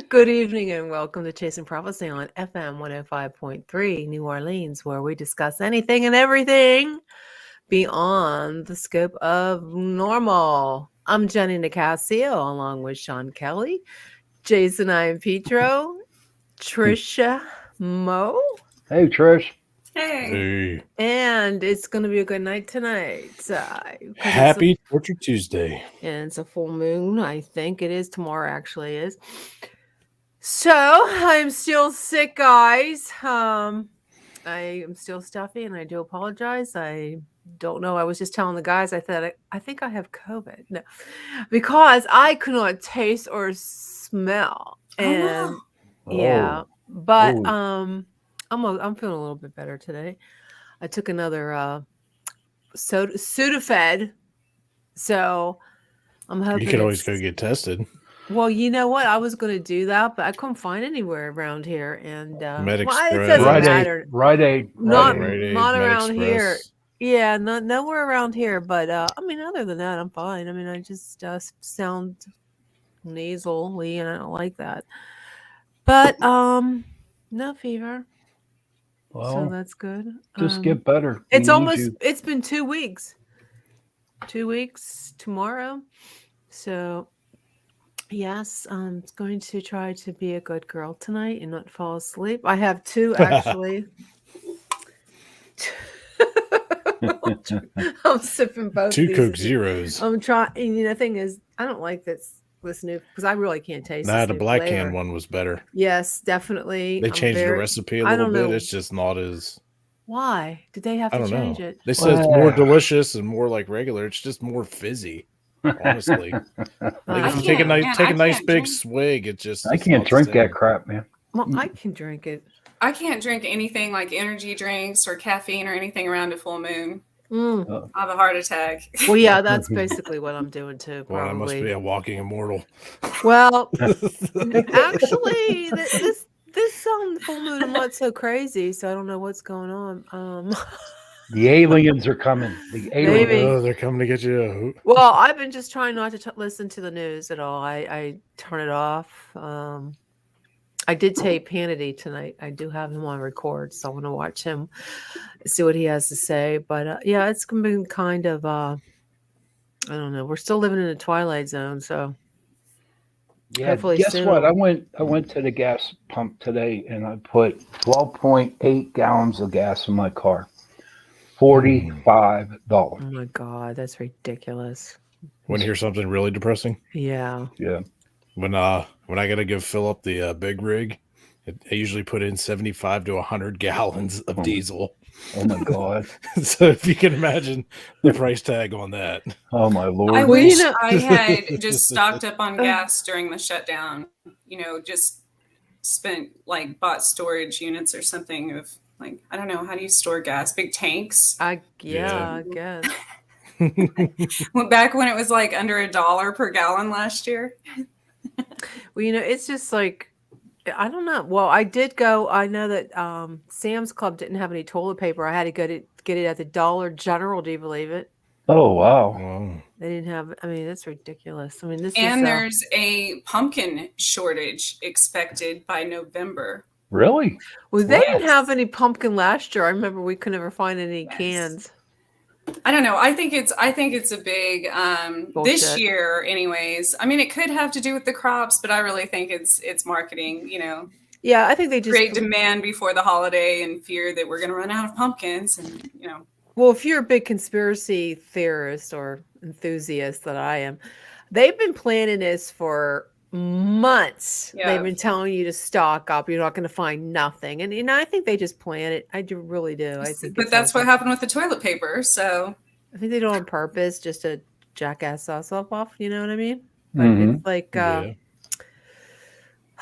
Good evening and welcome to Chasing Prophecy on FM 105.3 New Orleans, where we discuss anything and everything beyond the scope of normal. I'm Jenny Nicasio along with Sean Kelly, Jason Pietro, Trisha Mo. Hey, Trish. Hey. And it's going to be a good night tonight. Happy Torture Tuesday. And it's a full moon. I think it is. Tomorrow actually is. So I'm still sick, guys. I am still stuffy, and I do apologize. I don't know. I was just telling the guys. I thought I think I have COVID. No, because I could not taste or smell. And yeah, but I'm feeling a little bit better today. I took another Sudafed, so I'm hoping you can always go get tested. Well, you know what? I was going to do that, but I couldn't find anywhere around here. And Med it Express. doesn't matter. Rite Aid. Not Med around here. Express. Yeah, nowhere around here. But I mean, other than that, I'm fine. I mean, I just sound nasally, and I don't like that. But no fever. Well, so that's good. Just get better. It's been 2 weeks. 2 weeks tomorrow. So. Yes, I'm going to try to be a good girl tonight and not fall asleep. I have two, actually. I'm sipping both. Two Coke Zeros. I'm trying. The thing is, I don't like this new because I really can't taste. The black can one was better. Yes, definitely. They changed the recipe a little bit. It's just not as. Why did they have to change it? They said it's more delicious and more like regular. It's just more fizzy. Honestly, if you take a nice big swig, it just I can't drink that crap, man. Well, I can drink it. I can't drink anything like energy drinks or caffeine or anything around a full moon. I have a heart attack. Well, yeah, that's basically what I'm doing too. Probably. Well, I must be a walking immortal. Well, actually, this full moon I'm not so crazy, so I don't know what's going on. The aliens are coming. They're coming to get you. Well, I've been just trying not to listen to the news at all. I turn it off. I did tape Hannity tonight. I do have him on record, so I want to watch him, see what he has to say. But yeah, it's been kind of, I don't know. We're still living in the twilight zone, so. Yeah, guess what? I went to the gas pump today, and I put 12.8 gallons of gas in my car. $45. Oh my God, that's ridiculous. Want to hear something really depressing? Yeah. When I gotta go fill up the big rig, I usually put in 75 to 100 gallons of diesel. Oh my God! So if you can imagine the price tag on that. Oh my Lord! I wish I had just stocked up on gas during the shutdown. Just bought storage units or something of. I don't know, how do you store gas? Big tanks? I guess. Back when it was under $1 per gallon last year. Well, it's just I don't know. Well, I did go. I know that Sam's Club didn't have any toilet paper. I had to go to get it at the Dollar General. Do you believe it? Oh, wow. They didn't have. I mean, that's ridiculous. I mean, there's a pumpkin shortage expected by November. Really? Well, they didn't have any pumpkin last year. I remember we could never find any cans. I don't know. I think it's a big this year, anyways. I mean, it could have to do with the crops, but I really think it's marketing. Yeah, I think they just create demand before the holiday and fear that we're going to run out of pumpkins, and Well, if you're a big conspiracy theorist or enthusiast that I am, they've been planning this for months. Yeah. They've been telling you to stock up. You're not going to find nothing. And I think they just plan it. I really do. I think but that's what happened with the toilet paper. So I think they do it on purpose just to jackass us off. You know what I mean? But it's like, Yeah.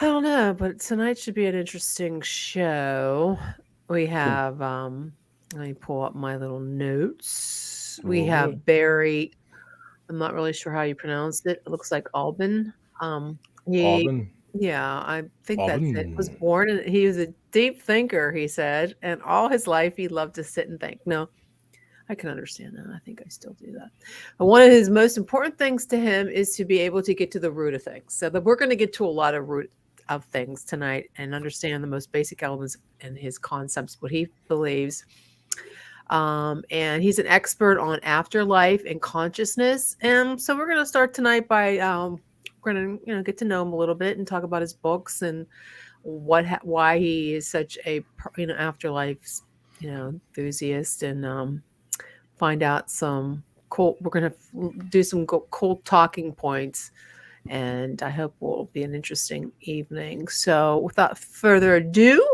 I don't know, but tonight should be an interesting show. We have, let me pull up my little notes. We have Barry. I'm not really sure how you pronounce it. It looks like Aubin. He, Aubin. yeah, I think that's it. Was Aubin. born and he was a deep thinker, he said, and all his life he loved to sit and think. No, I can understand that. I think I still do that. But one of his most important things to him is to be able to get to the root of things. So that we're going to get to a lot of root of things tonight and understand the most basic elements and his concepts, what he believes. And he's an expert on afterlife and consciousness. And so we're going to start tonight by we're going to get to know him a little bit and talk about his books and why he is such a afterlife enthusiast, and find out some cool. We're going to do some cool talking points, and I hope it will be an interesting evening. So without further ado,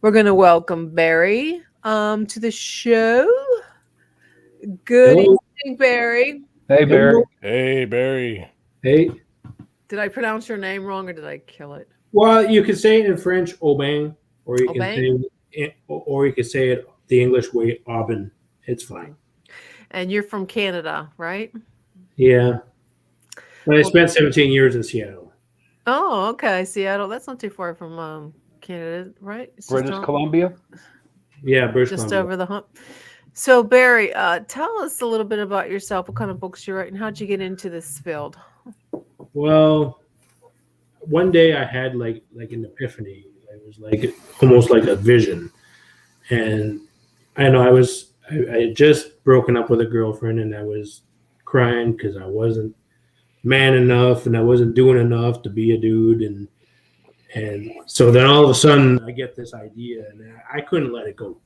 we're going to welcome Barry to the show. Good evening, Barry. Hey, Barry. Hey, Barry. Hey. Did I pronounce your name wrong or did I kill it? Well, you could say it in French, Aubin, or you Aubin? could say it the English way, Aubin. It's fine. And you're from Canada, right? Yeah. But I spent 17 years in Seattle. Oh, okay. Seattle. That's not too far from Canada, right? It's British Columbia? Yeah, British just Columbia. over the hump. So, Barry, tell us a little bit about yourself. What kind of books you write, and how'd you get into this field? Well, one day I had like an epiphany. It was like almost like a vision, and I know I had just broken up with a girlfriend, and I was crying because I wasn't man enough, and I wasn't doing enough to be a dude, and so then all of a sudden I get this idea, and I couldn't let it go.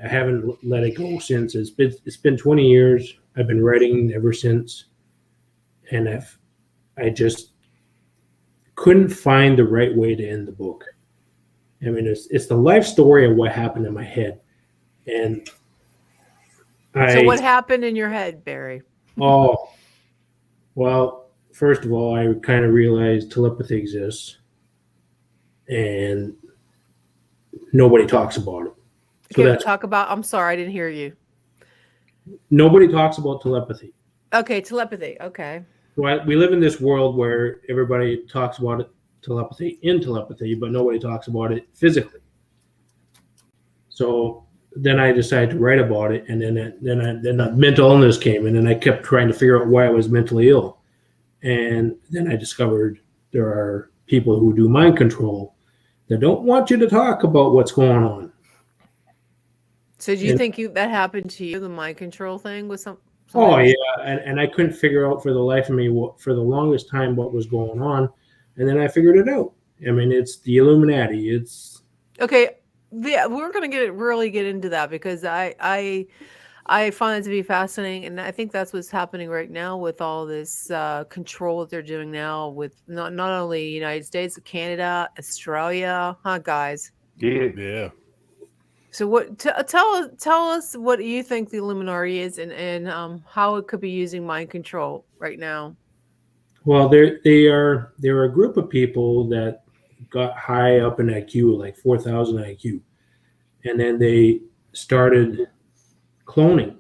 I haven't let it go since. It's been 20 years. I've been writing ever since, and I just couldn't find the right way to end the book. I mean, it's the life story of what happened in my head, and So what happened in your head, Barry? Oh, well, first of all, I kind of realized telepathy exists, and nobody talks about it. So I'm sorry, I didn't hear you. Nobody talks about telepathy. Okay, telepathy. Okay. Well, we live in this world where everybody talks about it, telepathy, but nobody talks about it physically. So then I decided to write about it, and then mental illness came, and then I kept trying to figure out why I was mentally ill, and then I discovered there are people who do mind control that don't want you to talk about what's going on. So do you think that happened to you, the mind control thing with some? Oh yeah, and I couldn't figure out for the life of me for the longest time what was going on, and then I figured it out. I mean, it's the Illuminati. It's okay. Yeah, we're going to really get into that because I find it to be fascinating, and I think that's what's happening right now with all this control that they're doing now with not only the United States, Canada, Australia, huh, guys? Yeah. So what? Tell us what you think the Illuminati is, and how it could be using mind control right now. Well, they're a group of people that got high up in IQ, like 4,000 IQ, and then they started cloning.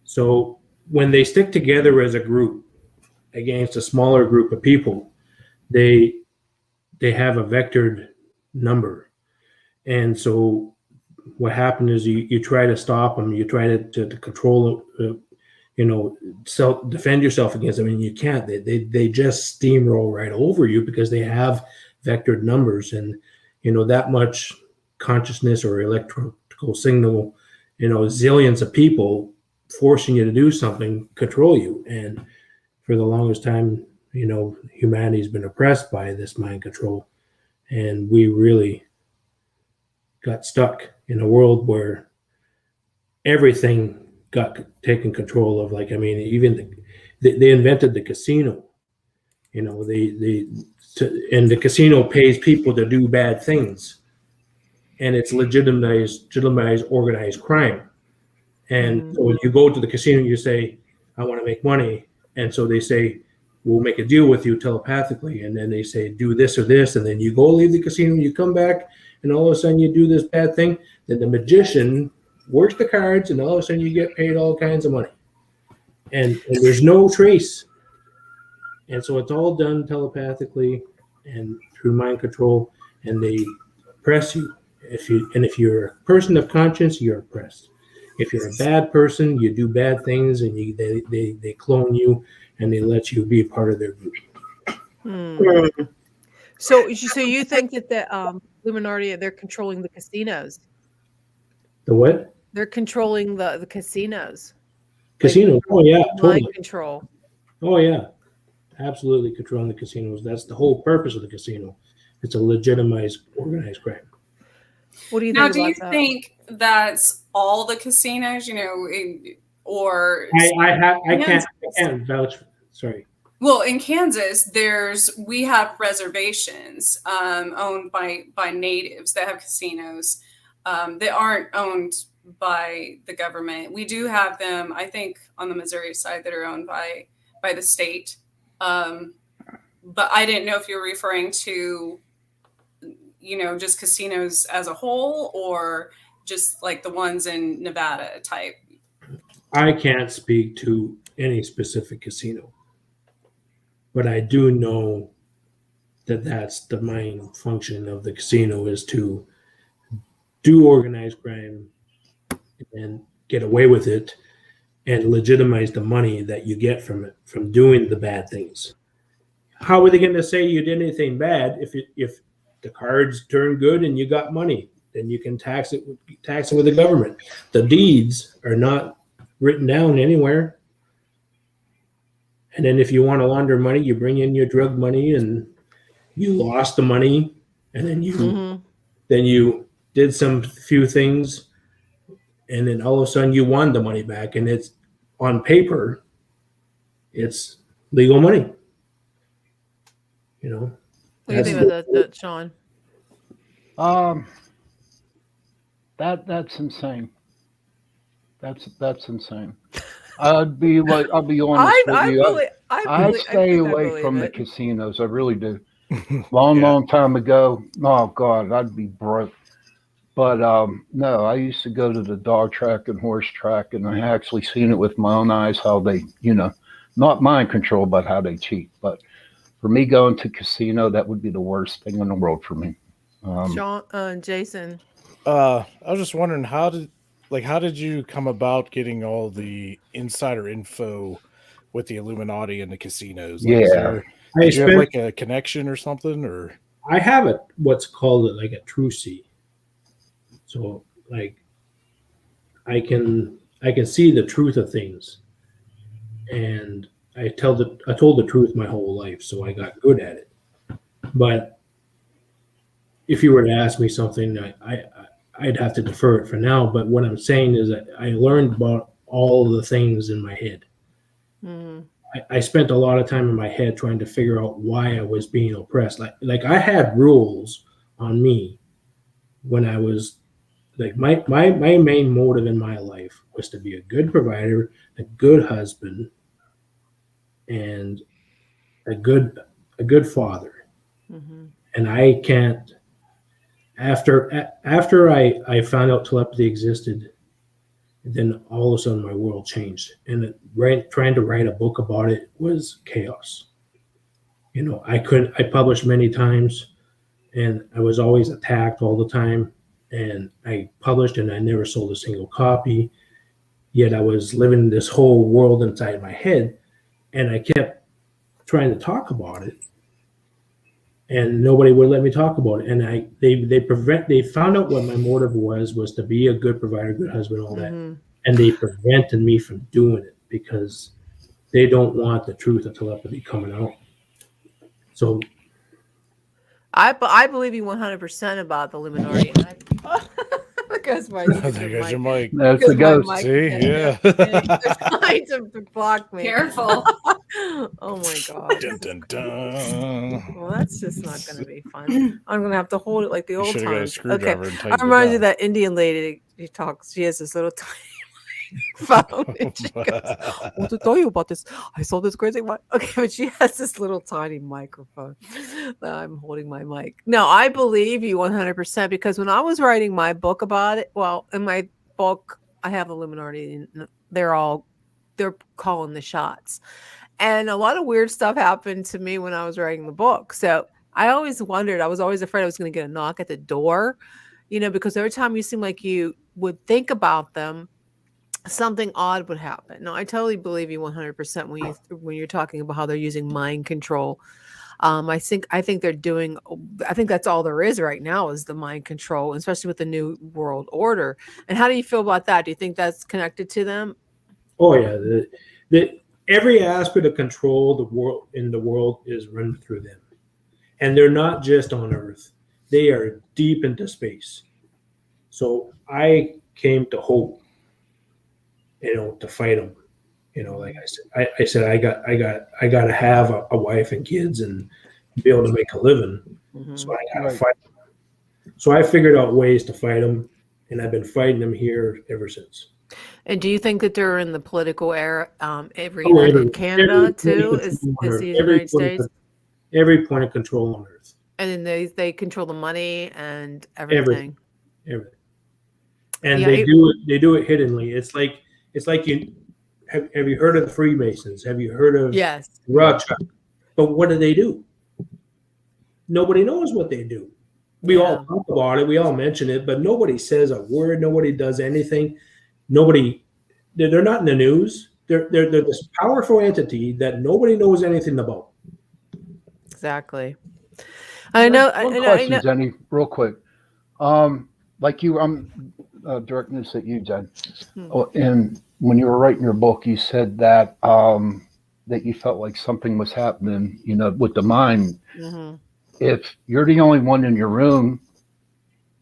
So when they stick together as a group against a smaller group of people, they have a vectored number. And so what happened is you try to stop them, you try to control defend yourself against them, and you can't. They just steamroll right over you because they have vectored numbers, and that much consciousness or electrical signal, zillions of people forcing you to do something control you. And for the longest time, humanity's been oppressed by this mind control, and we really got stuck in a world where everything got taken control of. Like, I mean, even they invented the casino. And the casino pays people to do bad things, and it's legitimized organized crime. And so when you go to the casino, you say, I want to make money. And so they say, we'll make a deal with you telepathically. And then they say, do this or this. And then you go leave the casino, you come back, and all of a sudden you do this bad thing. Then the magician works the cards, and all of a sudden you get paid all kinds of money. And there's no trace. And so it's all done telepathically and through mind control, and they oppress you. If you're a person of conscience, you're oppressed. If you're a bad person, you do bad things, and they clone you, and they let you be a part of their group. So you think that the Illuminati, they're controlling the casinos? The what? They're controlling the casinos. Casinos? Oh yeah, totally. Mind control. Oh yeah, absolutely controlling the casinos. That's the whole purpose of the casino. It's a legitimized organized crime. What do you think now? About do you that? think that's all the casinos? Or I can't vouch. Sorry. Well, in Kansas, we have reservations owned by natives that have casinos that aren't owned by the government. We do have them, I think, on the Missouri side that are owned by the state. But I didn't know if you were referring to, just casinos as a whole, or just like the ones in Nevada type. I can't speak to any specific casino, but I do know that that's the main function of the casino, is to do organized crime and get away with it and legitimize the money that you get from it, from doing the bad things. How are they going to say you did anything bad if the cards turn good and you got money? Then you can tax it with the government. The deeds are not written down anywhere. And then if you want to launder money, you bring in your drug money, and you lost the money, and then you did some few things, and then all of a sudden you won the money back, and it's on paper, it's legal money. What do you think about that, Sean? That's insane. That's insane. I'll be honest with you. I stay away from the casinos. I really do. Long time ago. Oh God, I'd be broke. But no, I used to go to the dog track and horse track, and I actually seen it with my own eyes how they, not mind control, but how they cheat. But for me, going to casino, that would be the worst thing in the world for me. Sean, Jason. I was just wondering, how did you come about getting all the insider info with the Illuminati and the casinos? Did you have like a connection or something, or? I have what's called like a trucy. So like I can see the truth of things, and I told the truth my whole life, so I got good at it. But if you were to ask me something, I'd have to defer it for now. But what I'm saying is that I learned about all the things in my head. I spent a lot of time in my head trying to figure out why I was being oppressed. Like I had rules on me when I was like, my main motive in my life was to be a good provider, a good husband, and a good father. And I can't. After I found out telepathy existed, then all of a sudden my world changed. And trying to write a book about it was chaos. I published many times, and I was always attacked all the time. And I published, and I never sold a single copy. Yet I was living this whole world inside my head, and I kept trying to talk about it, and nobody would let me talk about it. And they found out what my motive was to be a good provider, good husband, all that. And they prevented me from doing it because they don't want the truth of telepathy coming out. So I believe you 100% about the Illuminati. Because my there goes your mic. That's a ghost. See, yeah. They're trying to block me. Careful. Oh my God. Dun, dun, dun. Well, that's just not going to be fun. I'm going to have to hold it like the old Should've got a times. screwdriver and I tightened it remind you down. that Indian lady. She talks. She has this little tiny phone. And she goes, I want to tell you about this. I saw this crazy one. Okay, but she has this little tiny microphone that I'm holding my mic. No, I believe you 100% because when I was writing my book about it, well, in my book, I have Illuminati. And they're calling the shots. And a lot of weird stuff happened to me when I was writing the book. So I always wondered, I was always afraid I was going to get a knock at the door, because every time you seem like you would think about them, something odd would happen. No, I totally believe you 100% when you're talking about how they're using mind control. I think they're doing. I think that's all there is right now is the mind control, especially with the new world order. And how do you feel about that? Do you think that's connected to them? Oh yeah, every aspect of control the world is run through them, and they're not just on Earth; they are deep into space. So I came to hope, to fight them. Like I said, I got to have a wife and kids and be able to make a living. Mm-hmm. So I got to fight them. So I figured out ways to fight them, and I've been fighting them here ever since. And do you think that they're in the political era in Canada too? Is the United States? Every point of control on Earth. And then they control the money and everything. Everything. And they do it hiddenly. It's like you have you heard of the Freemasons? Have you heard of Rothschild? But what do? Nobody knows what they do. We all talk about it. We all mention it, but nobody says a word. Nobody does anything. They're not in the news. They're this powerful entity that nobody knows anything about. Exactly. I know. Jenny, real quick. Like you, I'm directing this at you, Jen. And when you were writing your book, you said that that you felt like something was happening, with the mind. Mm-hmm. If you're the only one in your room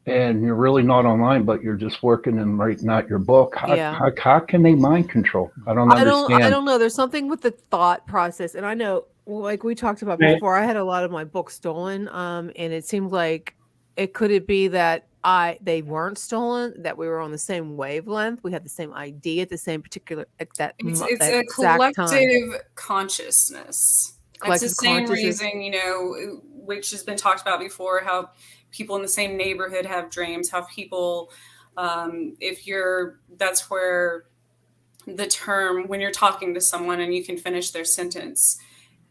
and you're really not online, but you're just working and writing out your book, how can they mind control? I don't understand. I don't know. There's something with the thought process. And I know, like we talked about before, I had a lot of my books stolen. And it seemed like could it be that they weren't stolen, that we were on the same wavelength, we had the same idea at the same particular it's a collective consciousness. It's the same reason, which has been talked about before, how people in the same neighborhood have dreams, how people, that's where the term, when you're talking to someone and you can finish their sentence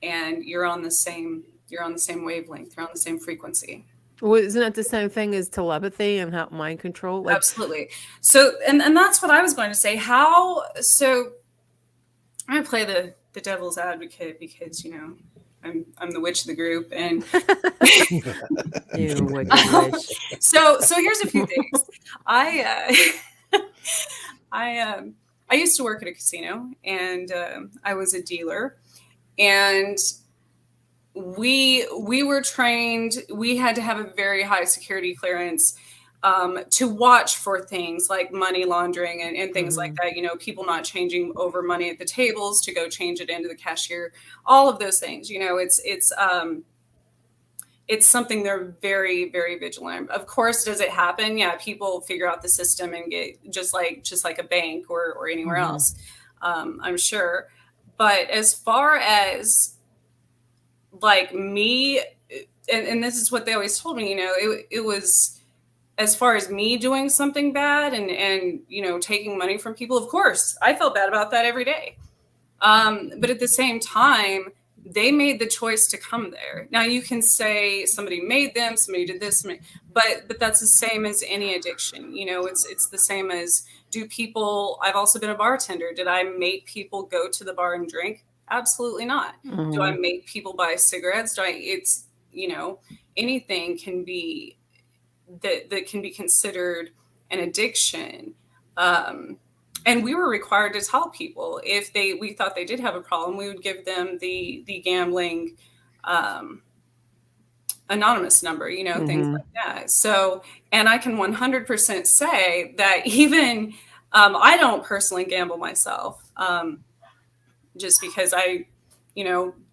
and you're on the same wavelength, you're on the same frequency. Well, isn't that the same thing as telepathy and how mind control? Absolutely. So, and that's what I was going to say. So I'm going to play the devil's advocate because, I'm the witch of the group, and you witch. So here's a few things. I used to work at a casino, and I was a dealer, and we were trained. We had to have a very high security clearance to watch for things like money laundering and things like that, people not changing over money at the tables to go change it into the cashier, all of those things, it's something they're very, very vigilant. Of course, does it happen? Yeah. People figure out the system and get just like a bank or anywhere else. I'm sure. But as far as like me, and this is what they always told me, it was, as far as me doing something bad and taking money from people, of course, I felt bad about that every day. But at the same time, they made the choice to come there. Now you can say somebody made them, somebody did this, but that's the same as any addiction. It's the same as I've also been a bartender. Did I make people go to the bar and drink? Absolutely not. Mm-hmm. Do I make people buy cigarettes? Anything can be that can be considered an addiction. And we were required to tell people if we thought they did have a problem, we would give them the gambling anonymous number, things like that. So, and I can 100% say that even I don't personally gamble myself, just because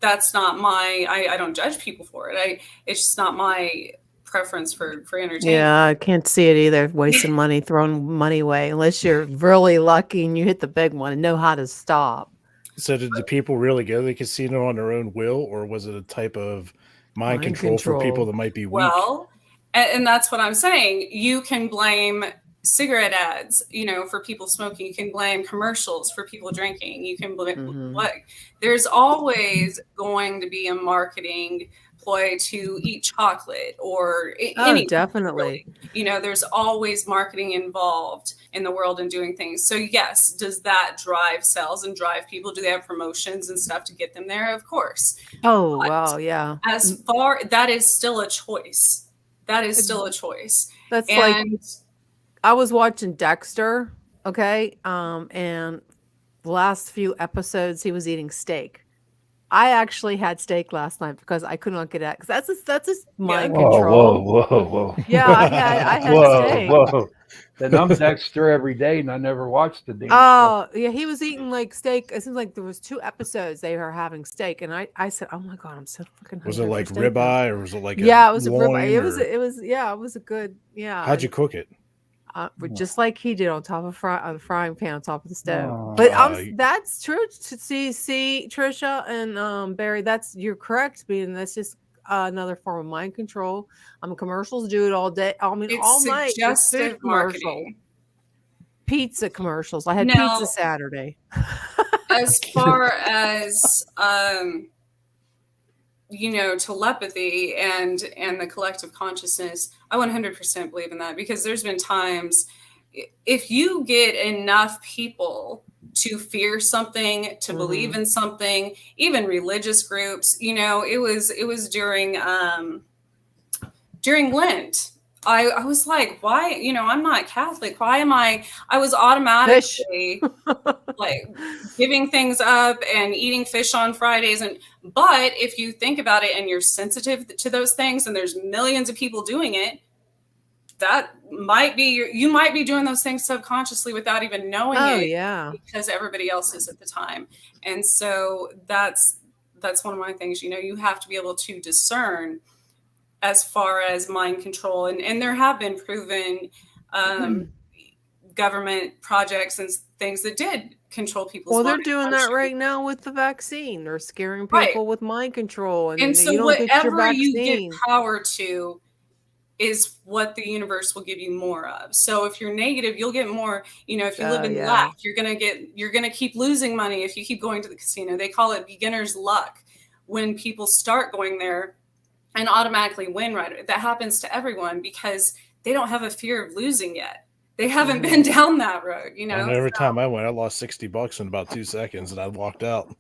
that's not I don't judge people for it. It's just not my preference for entertainment. Yeah, I can't see it either. Wasting money, throwing money away, unless you're really lucky and you hit the big one and know how to stop. So did the people really go to the casino on their own will, or was it a type of mind control for people that might be weak? Well, and that's what I'm saying. You can blame cigarette ads, for people smoking. You can blame commercials for people drinking. You can blame there's always going to be a marketing ploy to eat chocolate or anything. Definitely. Really. There's always marketing involved in the world and doing things. So yes, does that drive sales and drive people? Do they have promotions and stuff to get them there? Of course. Oh, wow. Yeah. That is still a choice. That's like, I was watching Dexter. Okay. And the last few episodes, he was eating steak. I actually had steak last night because I could not get it. Because that's just mind control. Whoa. Yeah, I had steak. Whoa. Then I'm Dexter every day, and I never watched the damn show. Yeah, he was eating like steak. It seems like there was 2 episodes they were having steak, and I said, "Oh my god, I'm so fucking hungry." Was it like ribeye, or was it like it was a ribeye. It was a good. Yeah. How'd you cook it? Just like he did on top of a frying pan on top of the stove. But that's true. To see Trisha and Barry, you're correct. Being that's just another form of mind control. Commercials do it all day. I mean, it's all night. Suggestive marketing. Pizza commercials. I had pizza Saturday. As far as telepathy and the collective consciousness, I 100% believe in that, because there's been times if you get enough people to fear something, to believe in something, even religious groups, it was during Lent. I was like, why, I'm not Catholic. Why am I was automatically like giving things up and eating fish on Fridays. But if you think about it and you're sensitive to those things and there's millions of people doing it, that might be, you might be doing those things subconsciously without even knowing it. Yeah. Because everybody else is at the time. And so that's one of my things, you have to be able to discern as far as mind control. And there have been proven government projects and things that did control people's Well, they're doing that right now with the vaccine. They're scaring people with mind control. And so you don't whatever get your vaccine. you get power to is what the universe will give you more of. So if you're negative, you'll get more. If you live in lack, you're gonna keep losing money if you keep going to the casino. They call it beginner's luck. When people start going there and automatically win, right? That happens to everyone because they don't have a fear of losing yet. They haven't been down that road, And every time I went, I lost $60 in about 2 seconds, and I walked out.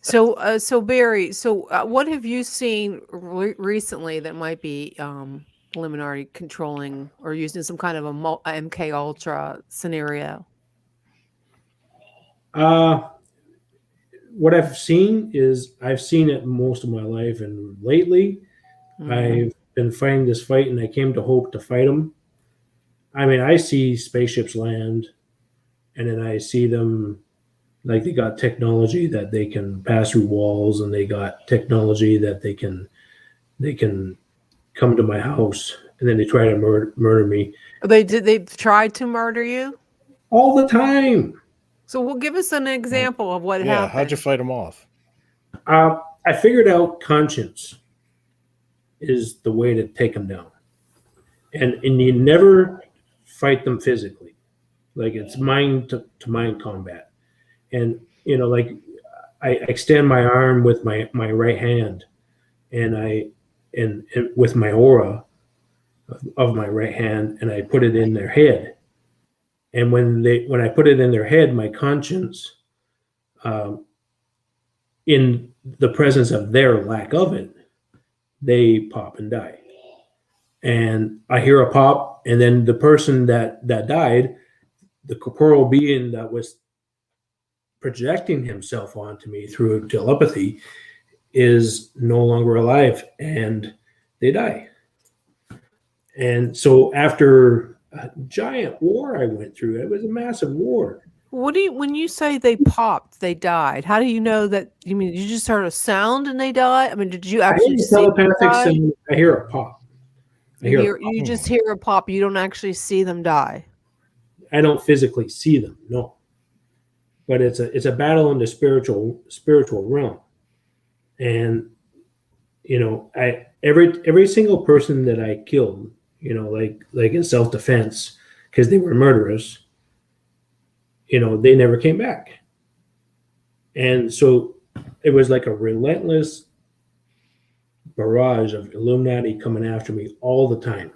So Barry, what have you seen recently that might be Illuminati controlling or using some kind of a MK Ultra scenario? What I've seen it most of my life, and lately I've been fighting this fight, and I came to hope to fight them. I mean, I see spaceships land, and then I see them like they got technology that they can pass through walls, and they got technology that they can come to my house, and then they try to murder me. They tried to murder you all the time. So we'll give us an example of what happened. How'd you fight them off? I figured out conscience is the way to take them down, and you never fight them physically, like it's mind to mind combat. And like I extend my arm with my right hand, and with my aura of my right hand, and I put it in their head. And when I put it in their head, my conscience, in the presence of their lack of it, they pop and die. And I hear a pop, and then the person that died, the corporeal being that was projecting himself onto me through telepathy, is no longer alive, and they die. And so after a giant war I went through, it was a massive war. When you say they popped, they died? How do you know that? You mean you just heard a sound and they died? I mean, did you actually see telepathic sound? I hear a pop. You just hear a pop. You don't actually see them die. I don't physically see them, no. But it's a battle in the spiritual realm, and every single person that I killed, like in self-defense because they were murderers, they never came back. And so it was like a relentless barrage of Illuminati coming after me all the time.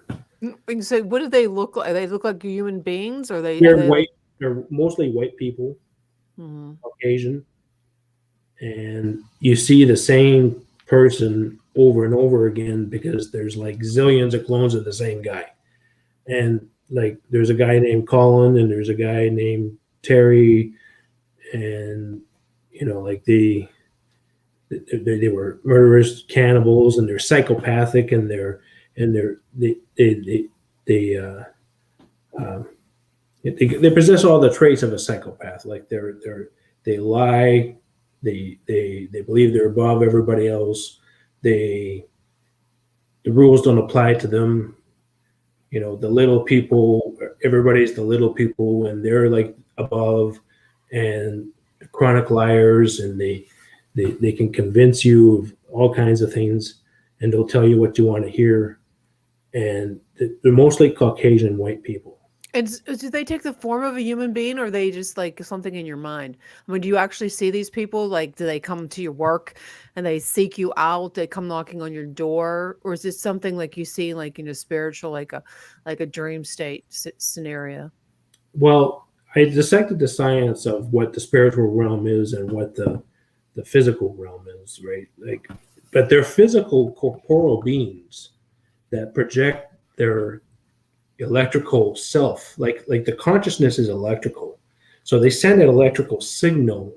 So what do they look like? They look like human beings, or they're white. They're mostly white people, Caucasian, and you see the same person over and over again because there's like zillions of clones of the same guy. And like there's a guy named Colin and there's a guy named Terry, and like they were murderous cannibals, and they're psychopathic, and they possess all the traits of a psychopath. Like they lie, they believe they're above everybody else. The rules don't apply to them. The little people, everybody's the little people, and they're like above, and chronic liars, and they can convince you of all kinds of things, and they'll tell you what you want to hear. And they're mostly Caucasian white people. And do they take the form of a human being, or are they just like something in your mind? I mean, do you actually see these people? Like, do they come to your work and they seek you out? They come knocking on your door, or is this something like you see, like in a spiritual, like a dream state scenario? Well, I dissected the science of what the spiritual realm is and what the physical realm is, right? Like, but they're physical, corporeal beings that project their electrical self, like the consciousness is electrical, so they send an electrical signal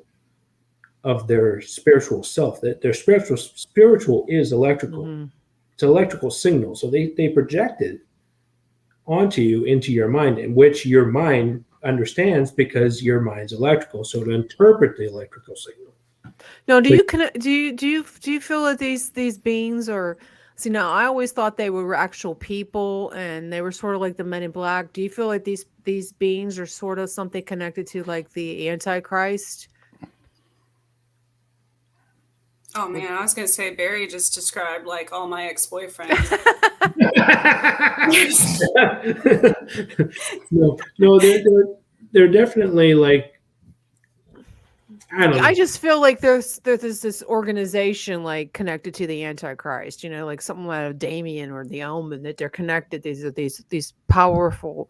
of their spiritual self. That their spiritual is electrical. It's an electrical signal, so they project it onto you into your mind, in which your mind understands because your mind's electrical, so to interpret the electrical signal. Now, do you feel that these beings are? See, now I always thought they were actual people, and they were sort of like the Men in Black. Do you feel like these beings are sort of something connected to like the Antichrist? Oh man, I was gonna say Barry just described like all my ex-boyfriends. No, they're definitely like. I don't know. I just feel like there's this organization like connected to the Antichrist, like something like Damien or the Omen, that they're connected. These are these powerful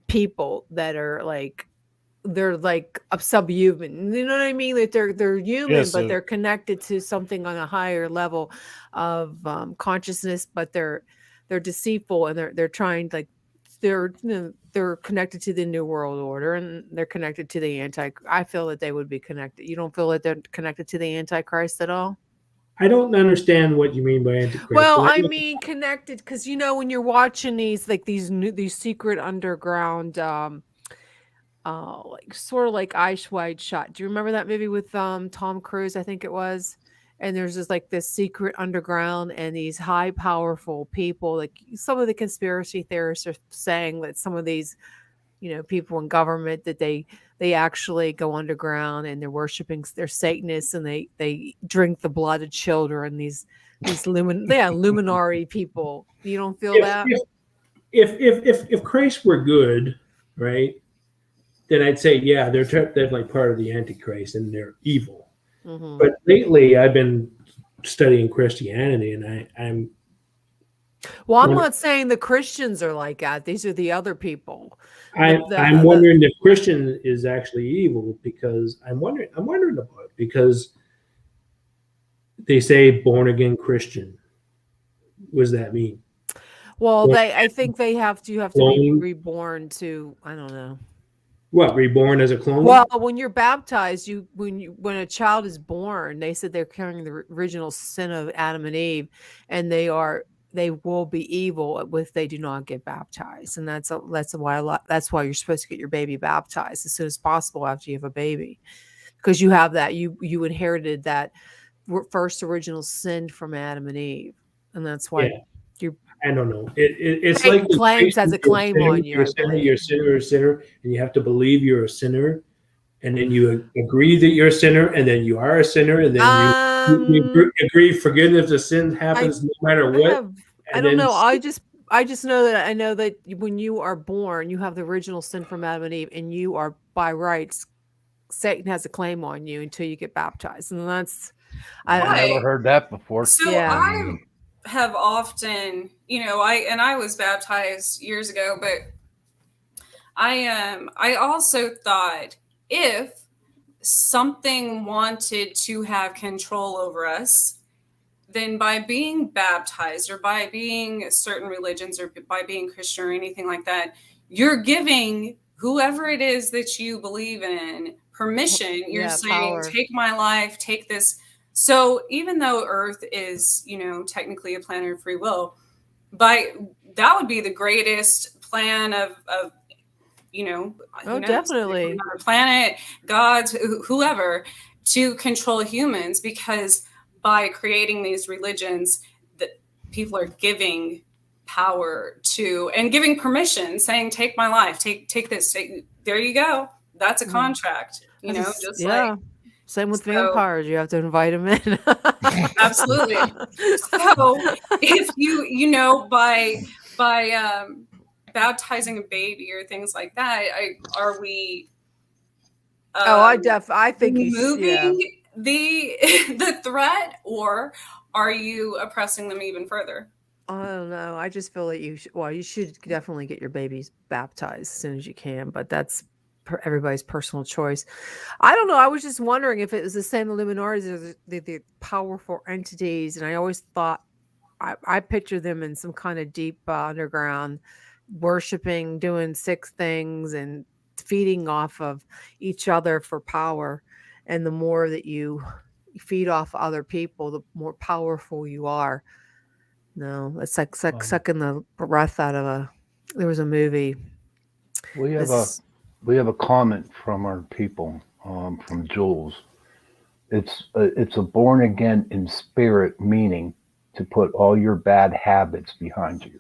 people that are like, they're like a subhuman. You know what I mean? Like they're human, but they're connected to something on a higher level of consciousness. But they're deceitful, and they're trying, like, they're connected to the New World Order, and they're connected to the I feel that they would be connected. You don't feel that they're connected to the Antichrist at all? I don't understand what you mean by Antichrist. Well, I mean connected because when you're watching these these secret underground, like sort of like Ice Wide Shut. Do you remember that movie with Tom Cruise? I think it was. And there's just like this secret underground and these high powerful people. Like some of the conspiracy theorists are saying that some of these, people in government, that they actually go underground and they're worshiping, they're Satanists, and they drink the blood of children. These luminary people. You don't feel that? If Christ were good, right, then I'd say they're definitely part of the Antichrist and they're evil. Mm-hmm. But lately, I've been studying Christianity, and I'm. Well, I'm not saying the Christians are like that. These are the other people. I'm wondering if Christian is actually evil, because I'm wondering about it, because they say born again Christian. What does that mean? Well, I think you have to be reborn to, I don't know. What, reborn as a clone? Well, when you're baptized, when a child is born, they said they're carrying the original sin of Adam and Eve, and they are they will be evil if they do not get baptized, and that's why you're supposed to get your baby baptized as soon as possible after you have a baby, because you have that you inherited that first original sin from Adam and Eve, and that's why you're. I don't know. It's It like claims as a claim on you. You're a sinner. You're a sinner. You're a sinner, and you have to believe you're a sinner, and then you agree that you're a sinner, and then you are a sinner, and then you agree forgiveness of sin happens no matter what. I don't know. I just know that when you are born, you have the original sin from Adam and Eve, and you are by rights. Satan has a claim on you until you get baptized, and that's. I never heard that before. So I have often, I was baptized years ago, but I also thought if something wanted to have control over us, then by being baptized or by being certain religions or by being Christian or anything like that, you're giving whoever it is that you believe in permission. You're saying, power. Take my life, take this. So even though Earth is, technically a planet of free will, that would be the greatest plan of definitely another planet, gods, whoever, to control humans, because by creating these religions that people are giving power to and giving permission, saying, take my life, take this, there you go. That's a contract, like. Same with vampires. You have to invite them in. Absolutely. So if you by baptizing a baby or things like that, are we? I think moving the threat, or are you oppressing them even further? I don't know. I just feel that you should definitely get your babies baptized as soon as you can, but that's everybody's personal choice. I don't know. I was just wondering if it was the same Illuminati as the powerful entities, and I always thought I pictured them in some kind of deep underground, worshiping, doing sick things, and feeding off of each other for power. And the more that you feed off other people, the more powerful you are. No, it's like sucking the breath out of there was a movie. We have a comment from our people, from Jules. It's a born again in spirit, meaning to put all your bad habits behind you.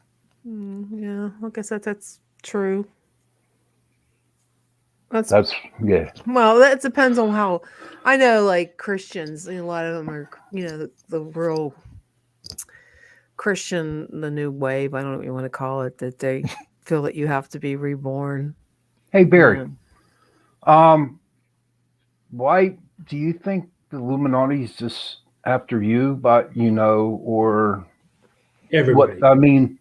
Yeah, I guess that's true. That's Well, that depends on how. I know, like Christians, a lot of them are, the real Christian, the new wave. I don't know what you want to call it. That they feel that you have to be reborn. Hey Barry, why do you think the Illuminati is just after you, but or everybody? What I mean,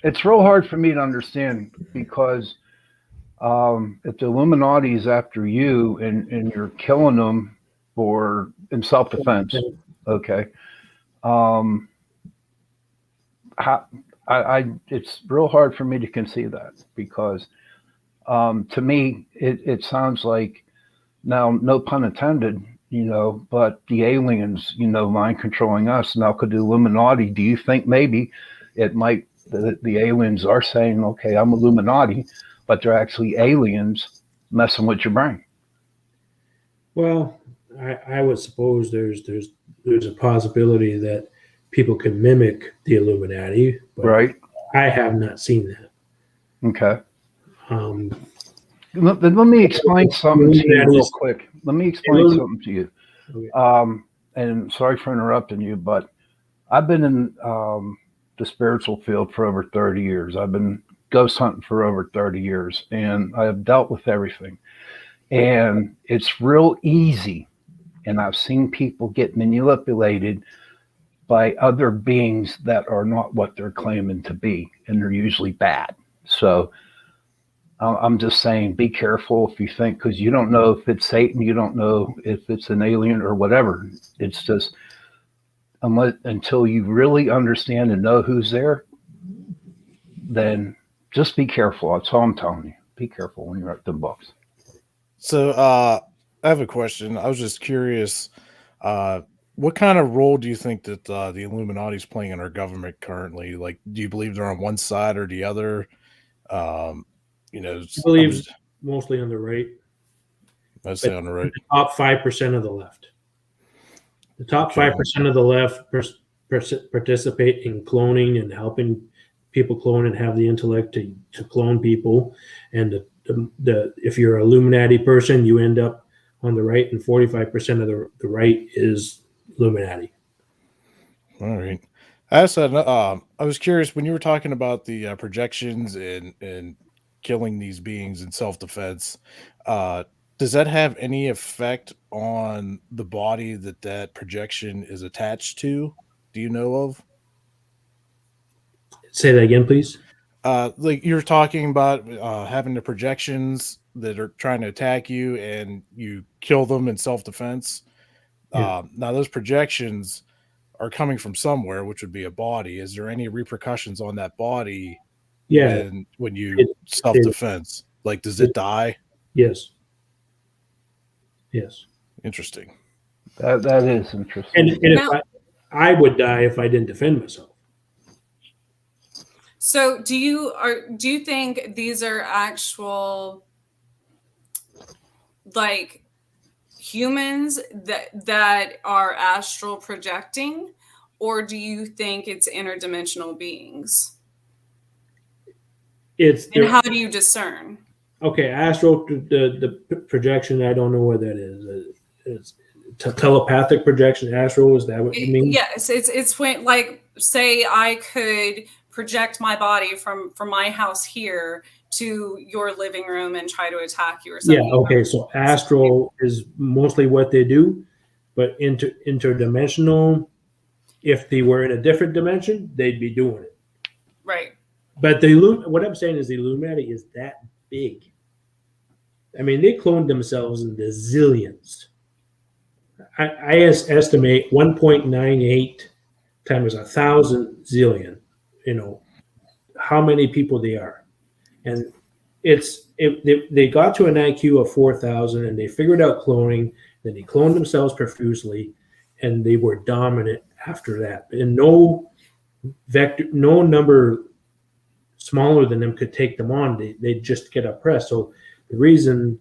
it's real hard for me to understand, because if the Illuminati is after you and you're killing them in self-defense, okay, it's real hard for me to conceive that, because to me it sounds like, now no pun intended, but the aliens, mind controlling us. Now, could the Illuminati, do you think maybe it might, the aliens are saying, okay, I'm Illuminati, but they're actually aliens messing with your brain? Well, I would suppose there's a possibility that people can mimic the Illuminati, but right? I have not seen that. Okay. Let me explain something to you real quick. Let me explain something to you. Okay. And sorry for interrupting you, but I've been in the spiritual field for over 30 years. I've been ghost hunting for over 30 years, and I have dealt with everything. And it's real easy. And I've seen people get manipulated by other beings that are not what they're claiming to be, and they're usually bad. So I'm just saying, be careful if you think, because you don't know if it's Satan, you don't know if it's an alien or whatever. It's just, until you really understand and know who's there, then just be careful. That's all I'm telling you. Be careful when you write the books. So I have a question. I was just curious. what kind of role do you think that the Illuminati is playing in our government currently? Like, do you believe they're on one side or the other? I believe mostly on the right. Mostly on the right. The top 5% of the left. The top 5% of the left participate in cloning and helping people clone and have the intellect to clone people. And if you're an Illuminati person, you end up on the right, and 45% of the right is Illuminati. All right. I was curious when you were talking about the projections and killing these beings in self-defense. Does that have any effect on the body that projection is attached to? Do you know of? Say that again, please. Like you were talking about having the projections that are trying to attack you and you kill them in self-defense. Yeah. Now those projections are coming from somewhere, which would be a body. Is there any repercussions on that body? Yeah. When you self-defense, like, does it die? Yes. Yes. Interesting. That is interesting. And if I would die if I didn't defend myself. So do you think these are actual like humans that are astral projecting, or do you think it's interdimensional beings? And how do you discern? Okay, astral, the projection, I don't know what that is. It's telepathic projection. Astral, is that what you mean? Yes, it's when, like, say I could project my body from my house here to your living room and try to attack you or something. Yeah, okay, so astral is mostly what they do, but interdimensional, if they were in a different dimension, they'd be doing it. Right. But what I'm saying is the Illuminati is that big. I mean, they cloned themselves in the zillions. I estimate 1.98 times 1,000 zillion, how many people they are. And they got to an IQ of 4,000 and they figured out cloning, then they cloned themselves profusely, and they were dominant after that. And no number smaller than them could take them on. They just get oppressed. So the reason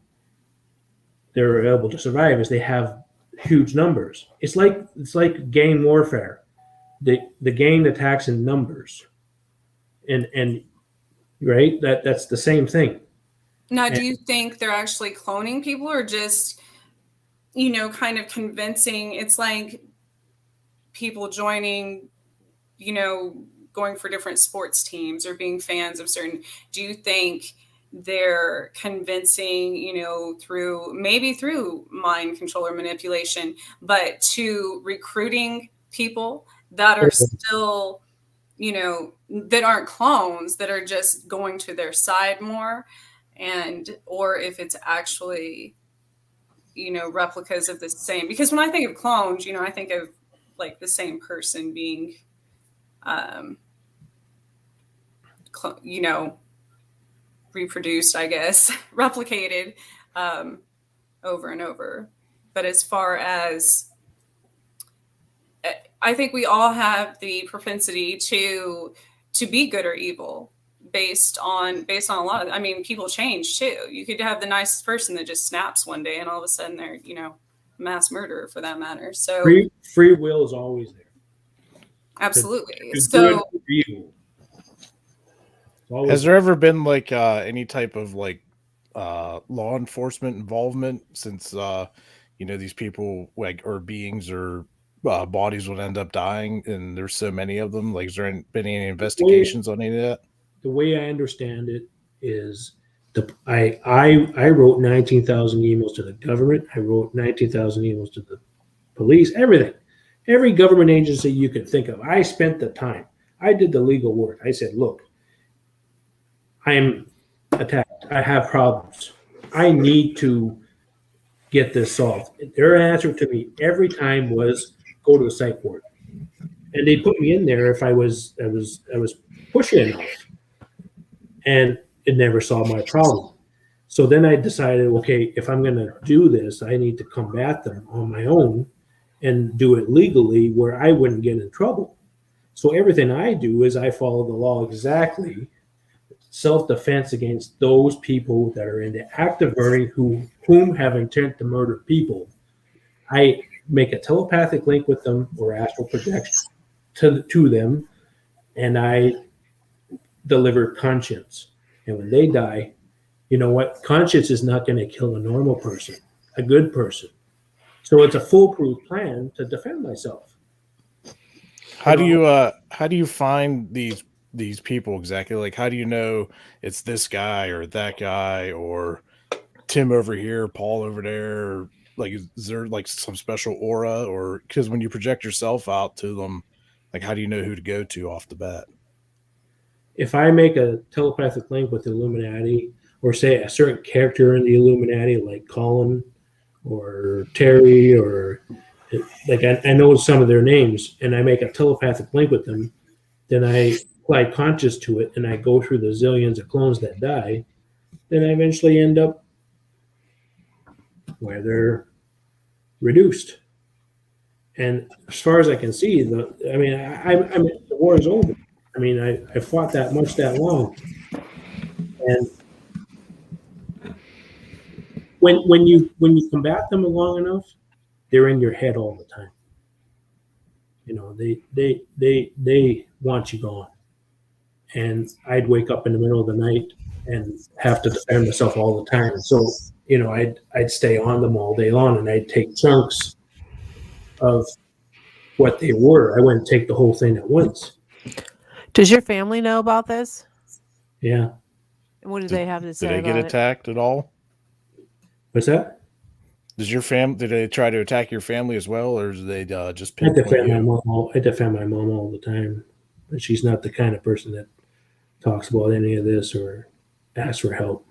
they're able to survive is they have huge numbers. It's like gang warfare. The gang attacks in numbers, and right, that's the same thing. Now, do you think they're actually cloning people, or just kind of convincing? It's like people joining, going for different sports teams or being fans of certain. Do you think they're convincing, through mind control or manipulation, but to recruiting people that are still, that aren't clones, that are just going to their side more, or if it's actually, replicas of the same? Because when I think of clones, I think of like the same person being, reproduced, I guess, replicated over and over. But as far as, I think we all have the propensity to be good or evil based on a lot of, people change too. You could have the nicest person that just snaps one day and all of a sudden they're, mass murderer for that matter. So free will is always there. Absolutely. Has there ever been like any type of like law enforcement involvement since these people or beings or bodies would end up dying and there's so many of them? Like, has there been any investigations on any of that? The way I understand it is I wrote 19,000 emails to the government. I wrote 19,000 emails to the police, everything. Every government agency you could think of. I spent the time. I did the legal work. I said, look, I am attacked. I have problems. I need to get this solved. Their answer to me every time was go to a psych ward. And they put me in there if I was pushy enough. And it never solved my problem. So then I decided, okay, if I'm going to do this, I need to combat them on my own. and do it legally where I wouldn't get in trouble. So everything I do is I follow the law exactly. Self-defense against those people that are in the act of murdering whom have intent to murder people. I make a telepathic link with them or astral projection to them, and I deliver conscience. And when they die, you know what? Conscience is not going to kill a normal person, a good person. So it's a foolproof plan to defend myself. How do you find these people exactly? Like, how do you know it's this guy or that guy or Tim over here, Paul over there? Like, is there like some special aura, or because when you project yourself out to them, like, how do you know who to go to off the bat? If I make a telepathic link with the Illuminati, or say a certain character in the Illuminati, like Colin or Terry, or like I know some of their names, and I make a telepathic link with them, then I apply conscious to it, and I go through the zillions of clones that die, then I eventually end up where they're reduced. And as far as I can see, the war is over. I mean, I fought that much that long, and when you combat them long enough, they're in your head all the time. You know, they want you gone, and I'd wake up in the middle of the night and have to defend myself all the time. So you know, I'd stay on them all day long, and I'd take chunks of what they were. I wouldn't take the whole thing at once. Does your family know about this? Yeah. And what do they have to say? Did they get attacked at all? What's that? Did they try to attack your family as well, or did they just I defend my mom. I defend my mom all the time, but she's not the kind of person that talks about any of this or asks for help.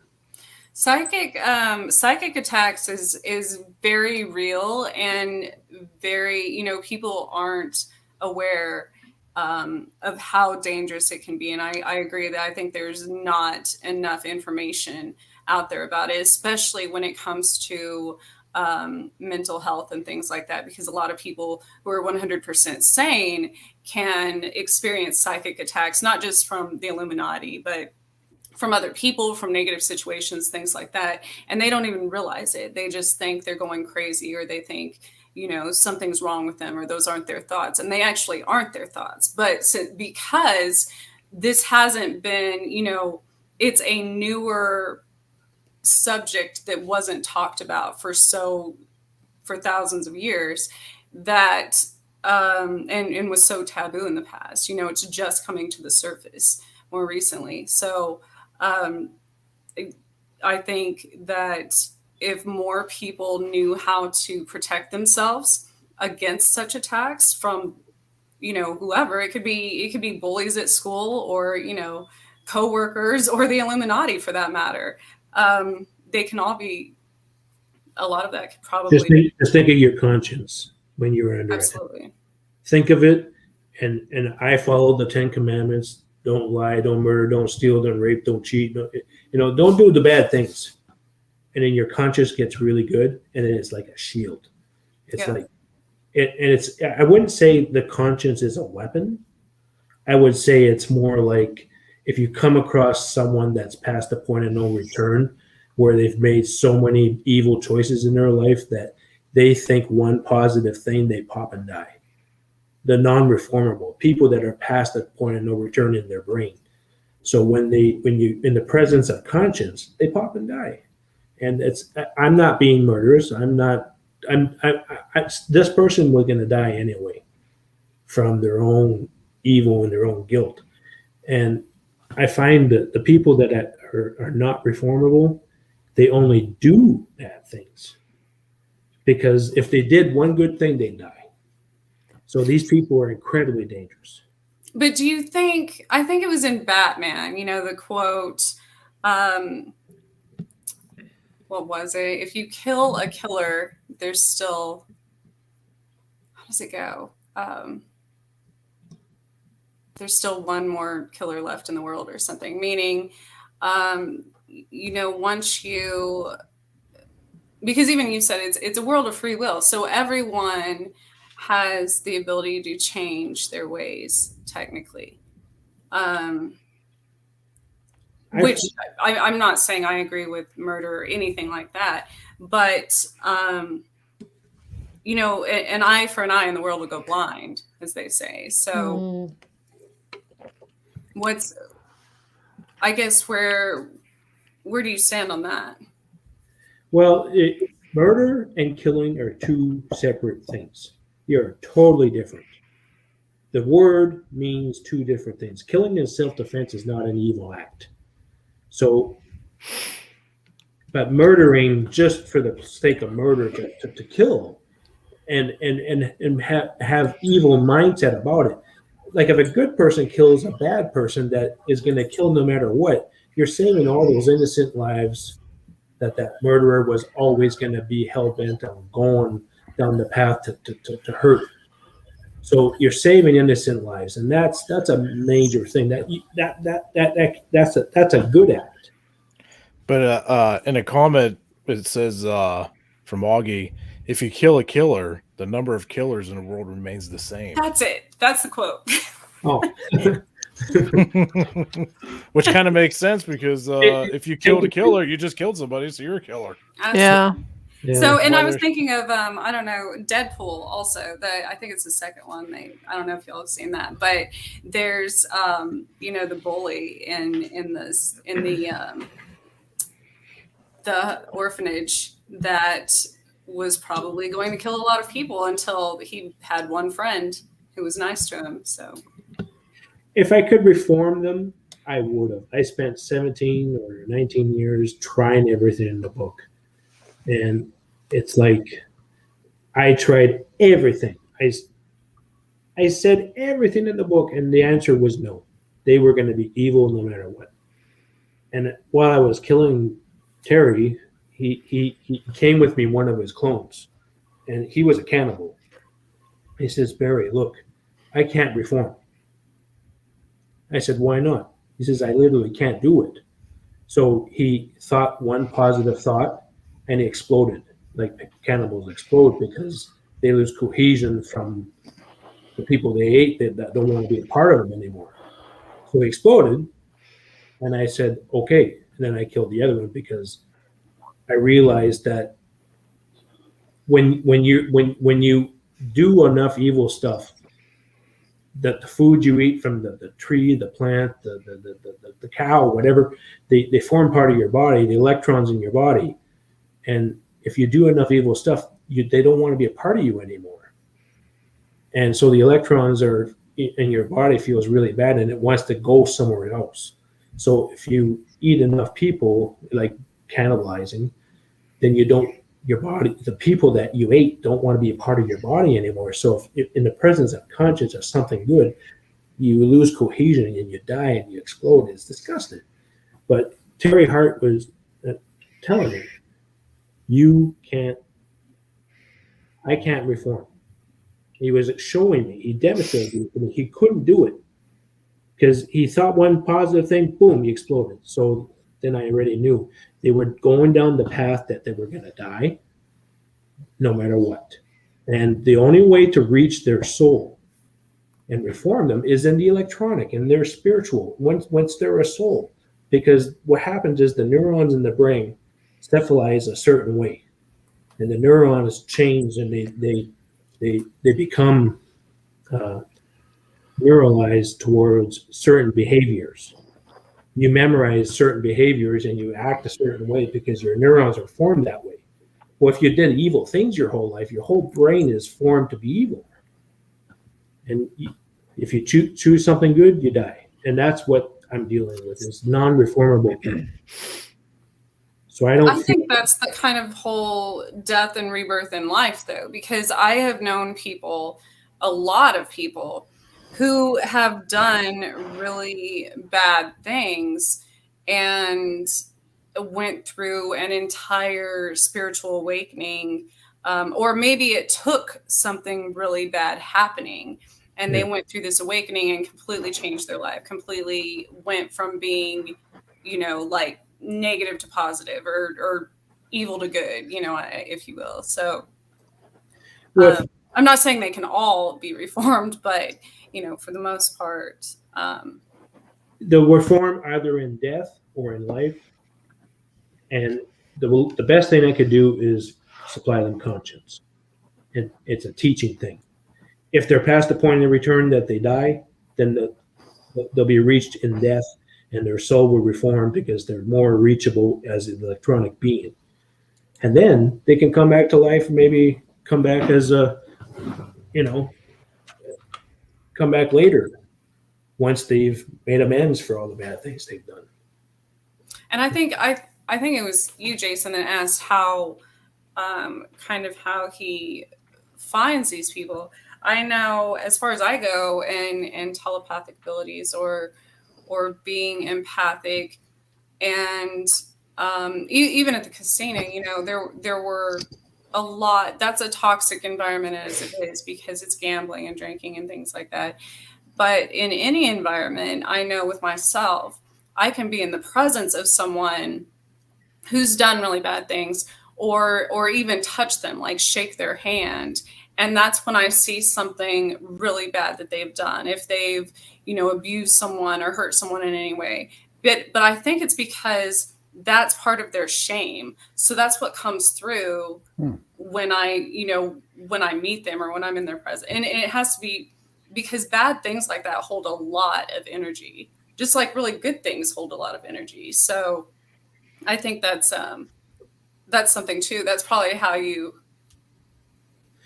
Psychic attacks is very real and very, you know, people aren't aware of how dangerous it can be. And I agree that I think there's not enough information out there about it, especially when it comes to mental health and things like that, because a lot of people who are 100% sane can experience psychic attacks, not just from the Illuminati, but from other people, from negative situations, things like that. And they don't even realize it. They just think they're going crazy, or they think, you know, something's wrong with them, or those aren't their thoughts. And they actually aren't their thoughts. But because this hasn't been, you know, it's a newer subject that wasn't talked about for thousands of years, that and was so taboo in the past. You know, it's just coming to the surface more recently. So I think that if more people knew how to protect themselves against such attacks from, you know, whoever, it could be bullies at school, or, you know, coworkers, or the Illuminati for that matter. They can all be, a lot of that could probably just think of your conscience when you're under absolutely. it. Think of it, and I follow the 10 Commandments. Don't lie, don't murder, don't steal, don't rape, don't cheat. Don't do the bad things. And then your conscience gets really good, and then it's like a shield. It's like, I wouldn't say the conscience is a weapon. I would say it's more like if you come across someone that's past the point of no return, where they've made so many evil choices in their life that they think one positive thing, they pop and die. The non-reformable people that are past the point of no return in their brain. So when you in the presence of conscience, they pop and die. And I'm not being murderous. This person was going to die anyway from their own evil and their own guilt. And I find that the people that are not reformable, they only do bad things. Because if they did one good thing, they'd die. So these people are incredibly dangerous. But do you think, I think it was in Batman, you know, the quote, what was it? If you kill a killer, there's still, how does it go? There's still one more killer left in the world or something. Meaning, you know, once you, because even you said it's a world of free will. So everyone has the ability to change their ways, technically. Which I'm not saying I agree with murder or anything like that, but you know, an eye for an eye and the world will go blind, as they say. So I guess where do you stand on that? Well, murder and killing are two separate things. They are totally different. The word means two different things. Killing in self-defense is not an evil act. So, but murdering just for the sake of murder to kill and have evil mindset about it. Like if a good person kills a bad person that is going to kill no matter what, you're saving all those innocent lives that murderer was always going to be hell-bent on going down the path to hurt. So you're saving innocent lives, and that's a major thing. That's a good act. But in a comment, it says from Augie, if you kill a killer, the number of killers in the world remains the same. That's it. That's the quote. Oh. Which kind of makes sense because if you killed a killer, you just killed somebody, so you're a killer. Yeah. So, and I was thinking of, I don't know, Deadpool also. I think it's the second one. I don't know if y'all have seen that, but there's, you know, the bully in the orphanage that was probably going to kill a lot of people until he had one friend who was nice to him. So, if I could reform them, I would have. I spent 17 or 19 years trying everything in the book. And it's like I tried everything. I said everything in the book, and the answer was no. They were going to be evil no matter what. And while I was killing Terry, he came with me, one of his clones, and he was a cannibal. He says, Barry, look, I can't reform. I said, why not? He says, I literally can't do it. So he thought one positive thought, and he exploded. Like cannibals explode because they lose cohesion from the people they ate that don't want to be a part of them anymore. So he exploded, and I said, okay. And then I killed the other one because I realized that when you do enough evil stuff, that the food you eat from the tree, the plant, the cow, whatever, they form part of your body, the electrons in your body. And if you do enough evil stuff, they don't want to be a part of you anymore. And so the electrons are in your body feels really bad, and it wants to go somewhere else. So if you eat enough people, like cannibalizing, then your body, the people that you ate don't want to be a part of your body anymore. So if in the presence of conscience of something good, you lose cohesion and you die and you explode. It's disgusting. But Terry Hart was telling me, I can't reform. He was showing me, he demonstrated me, he couldn't do it because he thought one positive thing, boom, he exploded. So then I already knew they were going down the path that they were going to die no matter what. And the only way to reach their soul and reform them is in the electronic and their spiritual, once they're a soul. Because what happens is the neurons in the brain cephalize a certain way, and the neurons change and they become neuralized towards certain behaviors. You memorize certain behaviors and you act a certain way because your neurons are formed that way. Well, if you did evil things your whole life, your whole brain is formed to be evil. And if you choose something good, you die. And that's what I'm dealing with, is non-reformable people. So I think that's the kind of whole death and rebirth in life, though, because I have known people, a lot of people, who have done really bad things and went through an entire spiritual awakening, or maybe it took something really bad happening and they went through this awakening and completely changed their life, completely went from being, you know, like negative to positive or evil to good, you know, if you will. So I'm not saying they can all be reformed, but for the most part, the reform either in death or in life, and the best thing I could do is supply them conscience. And it's a teaching thing. If they're past the point of return that they die, then they'll be reached in death, and their soul will reform because they're more reachable as an electronic being. And then they can come back to life, maybe come back as come back later once they've made amends for all the bad things they've done. And I think it was you, Jason, that asked how how he finds these people. I know, as far as I go, and telepathic abilities or being empathic, and even at the casino, there were a lot. That's a toxic environment as it is, because it's gambling and drinking and things like that. But in any environment, I know with myself, I can be in the presence of someone who's done really bad things, or even touch them, like shake their hand. And that's when I see something really bad that they've done, if they've, abused someone or hurt someone in any way. But I think it's because that's part of their shame. So that's what comes through when I meet them or when I'm in their presence. And it has to be because bad things like that hold a lot of energy, just like really good things hold a lot of energy. So I think that's something too. That's probably how you.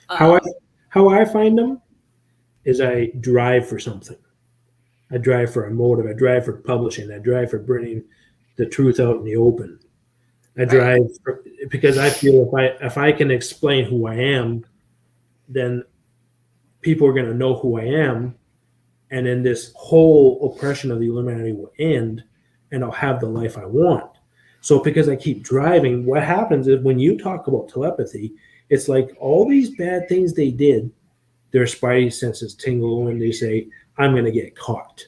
How I find them is I drive for something. I drive for a motive. I drive for publishing. I drive for bringing the truth out in the open. I drive because I feel if I can explain who I am, then people are going to know who I am, and then this whole oppression of the Illuminati will end, and I'll have the life I want. So because I keep driving, what happens is when you talk about telepathy, it's like all these bad things they did, their spidey senses tingle when they say, I'm going to get caught.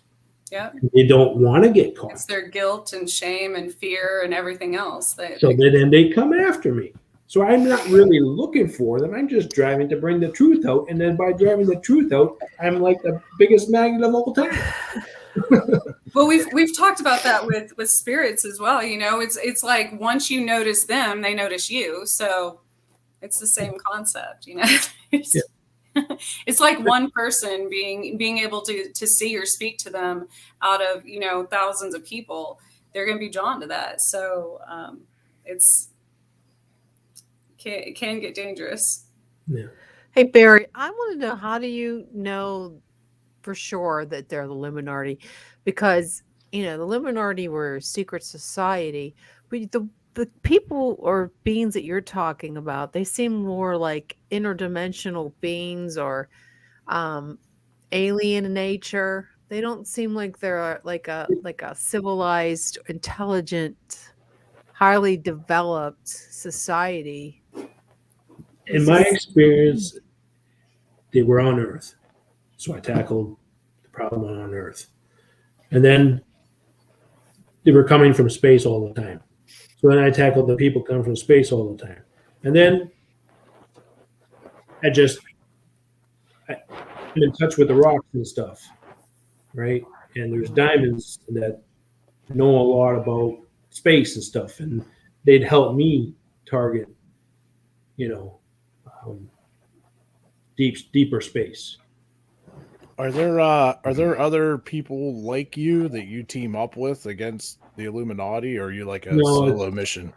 Yeah. They don't want to get caught. It's their guilt and shame and fear and everything else. Then they come after me. So I'm not really looking for them. I'm just driving to bring the truth out. And then by driving the truth out, I'm like the biggest magnet of all time. Well, we've talked about that with spirits as well. It's like once you notice them, they notice you. So it's the same concept, Yeah. It's like one person being able to see or speak to them out of thousands of people. They're going to be drawn to that. So it can get dangerous. Yeah. Hey Barry, I want to know, how do you know for sure that they're the Illuminati? Because the Illuminati were a secret society, but the people or beings that you're talking about, they seem more like interdimensional beings or alien in nature. They don't seem like they're like a civilized, intelligent, highly developed society. In my experience, they were on Earth. So I tackled the problem on Earth. And then they were coming from space all the time. So then I tackled the people coming from space all the time. And then I'm in touch with the rocks and stuff, right? And there's diamonds that know a lot about space and stuff. And they'd help me target, deeper space. Are there other people like you that you team up with against the Illuminati, or are you like a solo mission?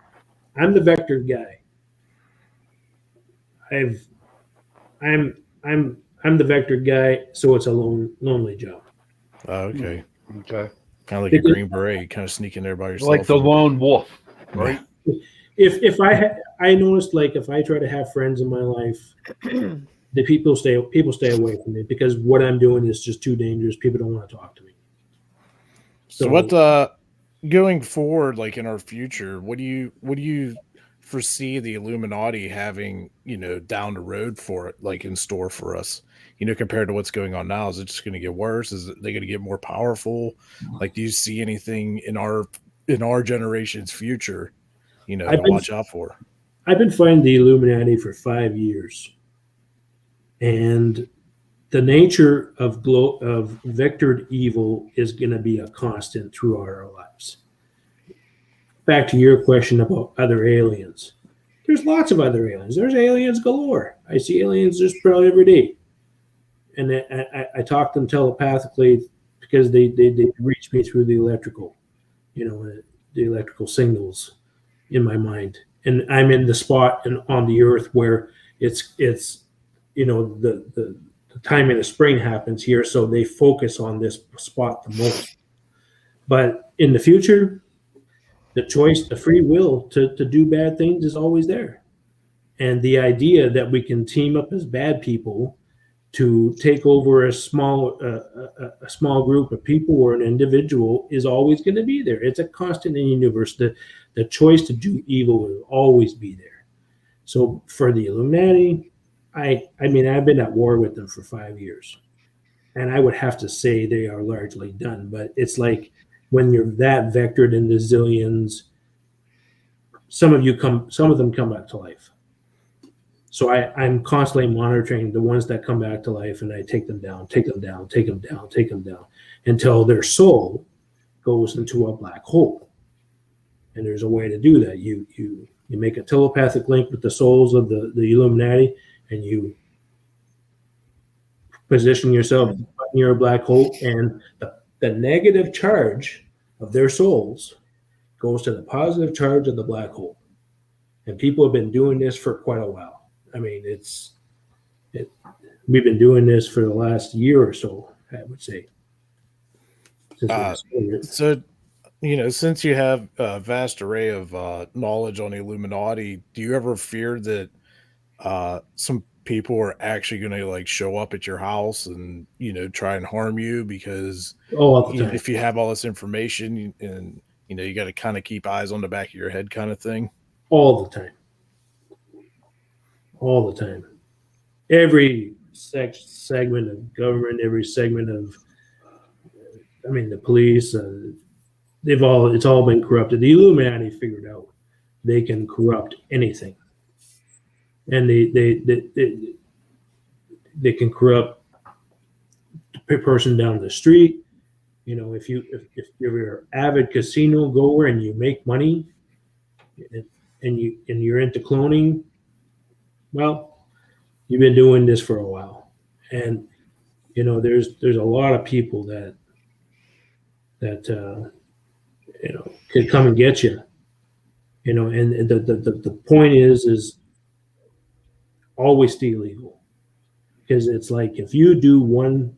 I'm the vector guy. I'm the vector guy, so it's a lonely job. Oh, okay. Okay. Kind of like a Green Beret, kind of sneaking there by yourself. Like the lone wolf, right? If I noticed, like, if I try to have friends in my life, the people stay away from me because what I'm doing is just too dangerous. People don't want to talk to me. So what going forward, like in our future, what do you foresee the Illuminati having, down the road for it, like in store for us, compared to what's going on now? Is it just going to get worse? Is they going to get more powerful? Like, do you see anything in our generation's future, to watch out for? I've been fighting the Illuminati for 5 years. And the nature of vectored evil is going to be a constant throughout our lives. Back to your question about other aliens. There's lots of other aliens. There's aliens galore. I see aliens just probably every day. And I talk to them telepathically because they reach me through the electrical, the electrical signals in my mind. And I'm in the spot on the earth where it's the time in the spring happens here, so they focus on this spot the most. But in the future, the choice, the free will to do bad things is always there. And the idea that we can team up as bad people to take over a small group of people or an individual is always going to be there. It's a constant in the universe. The choice to do evil will always be there. So for the Illuminati, I mean, I've been at war with them for 5 years, and I would have to say they are largely done. But it's like when you're that vectored into zillions, some of them come back to life. So I'm constantly monitoring the ones that come back to life, and I take them down until their soul goes into a black hole. And there's a way to do that. You make a telepathic link with the souls of the Illuminati, and you position yourself near a black hole, and the negative charge of their souls goes to the positive charge of the black hole. And people have been doing this for quite a while. I mean, we've been doing this for the last year or so, I would say. So, since you have a vast array of knowledge on the Illuminati, do you ever fear that some people are actually going to show up at your house and try and harm you? Because if you have all this information and you got to kind of keep eyes on the back of your head, kind of thing. All the time. Every segment of government, every segment of, the police, it's all been corrupted. The Illuminati figured out they can corrupt anything, and they can corrupt the person down the street. If you're an avid casino goer and you make money, and you're into cloning, well, you've been doing this for a while, and there's a lot of people that could come and get you, and the point is always stay illegal, because it's like if you do one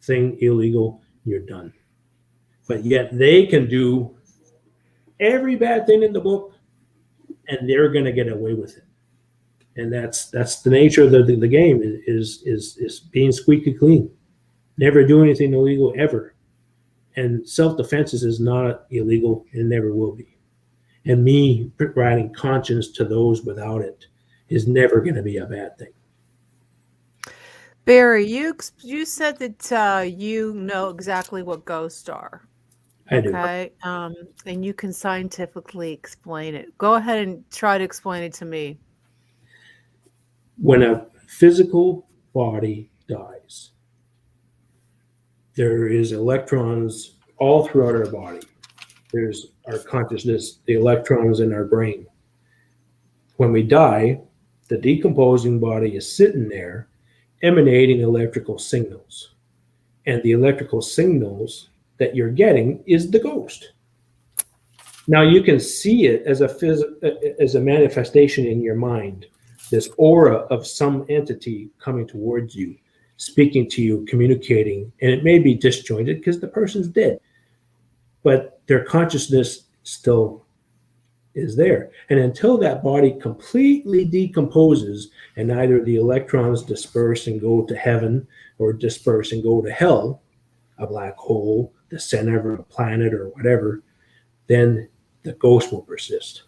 thing illegal, you're done. But yet they can do every bad thing in the book, and they're going to get away with it. And that's the nature of the game is being squeaky clean. Never do anything illegal ever. And self-defense is not illegal and never will be. And me providing conscience to those without it is never going to be a bad thing. Barry, you said that you know exactly what ghosts are. I do. Okay, and you can scientifically explain it. Go ahead and try to explain it to me. When a physical body dies, there is electrons all throughout our body. There's our consciousness, the electrons in our brain. When we die, the decomposing body is sitting there emanating electrical signals. And the electrical signals that you're getting is the ghost. Now you can see it as a manifestation in your mind, this aura of some entity coming towards you, speaking to you, communicating, and it may be disjointed because the person's dead, but their consciousness still is there. And until that body completely decomposes and either the electrons disperse and go to heaven or disperse and go to hell, a black hole, the center of a planet or whatever, then the ghost will persist.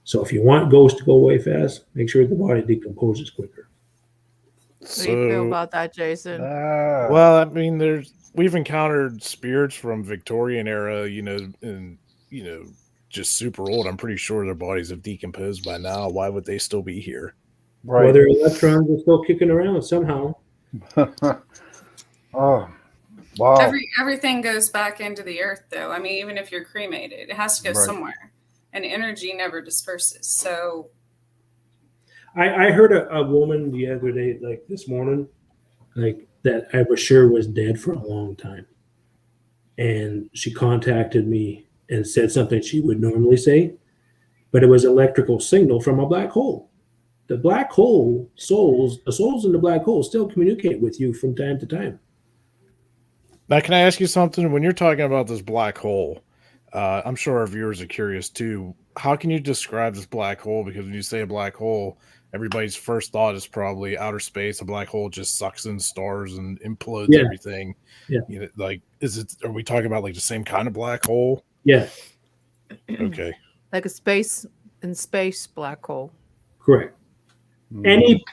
So if you want ghosts to go away fast, make sure the body decomposes quicker. What do you feel about that, Jason? Well, I mean, we've encountered spirits from Victorian era, and just super old. I'm pretty sure their bodies have decomposed by now. Why would they still be here? Right. Whether electrons are still kicking around somehow. Oh, wow. Everything goes back into the earth, though. I mean, even if you're cremated, it has to go somewhere, and energy never disperses. So, I heard a woman the other day, like this morning, like that I was sure was dead for a long time, and she contacted me and said something she would normally say, but it was electrical signal from a black hole. The black hole the souls in the black hole still communicate with you from time to time. Now, can I ask you something? When you're talking about this black hole, I'm sure our viewers are curious too. How can you describe this black hole? Because when you say a black hole, everybody's first thought is probably outer space. A black hole just sucks in stars and implodes everything. Yeah. You know, like, are we talking about like the same kind of black hole? Yeah. Okay. Like a space black hole. Correct. Any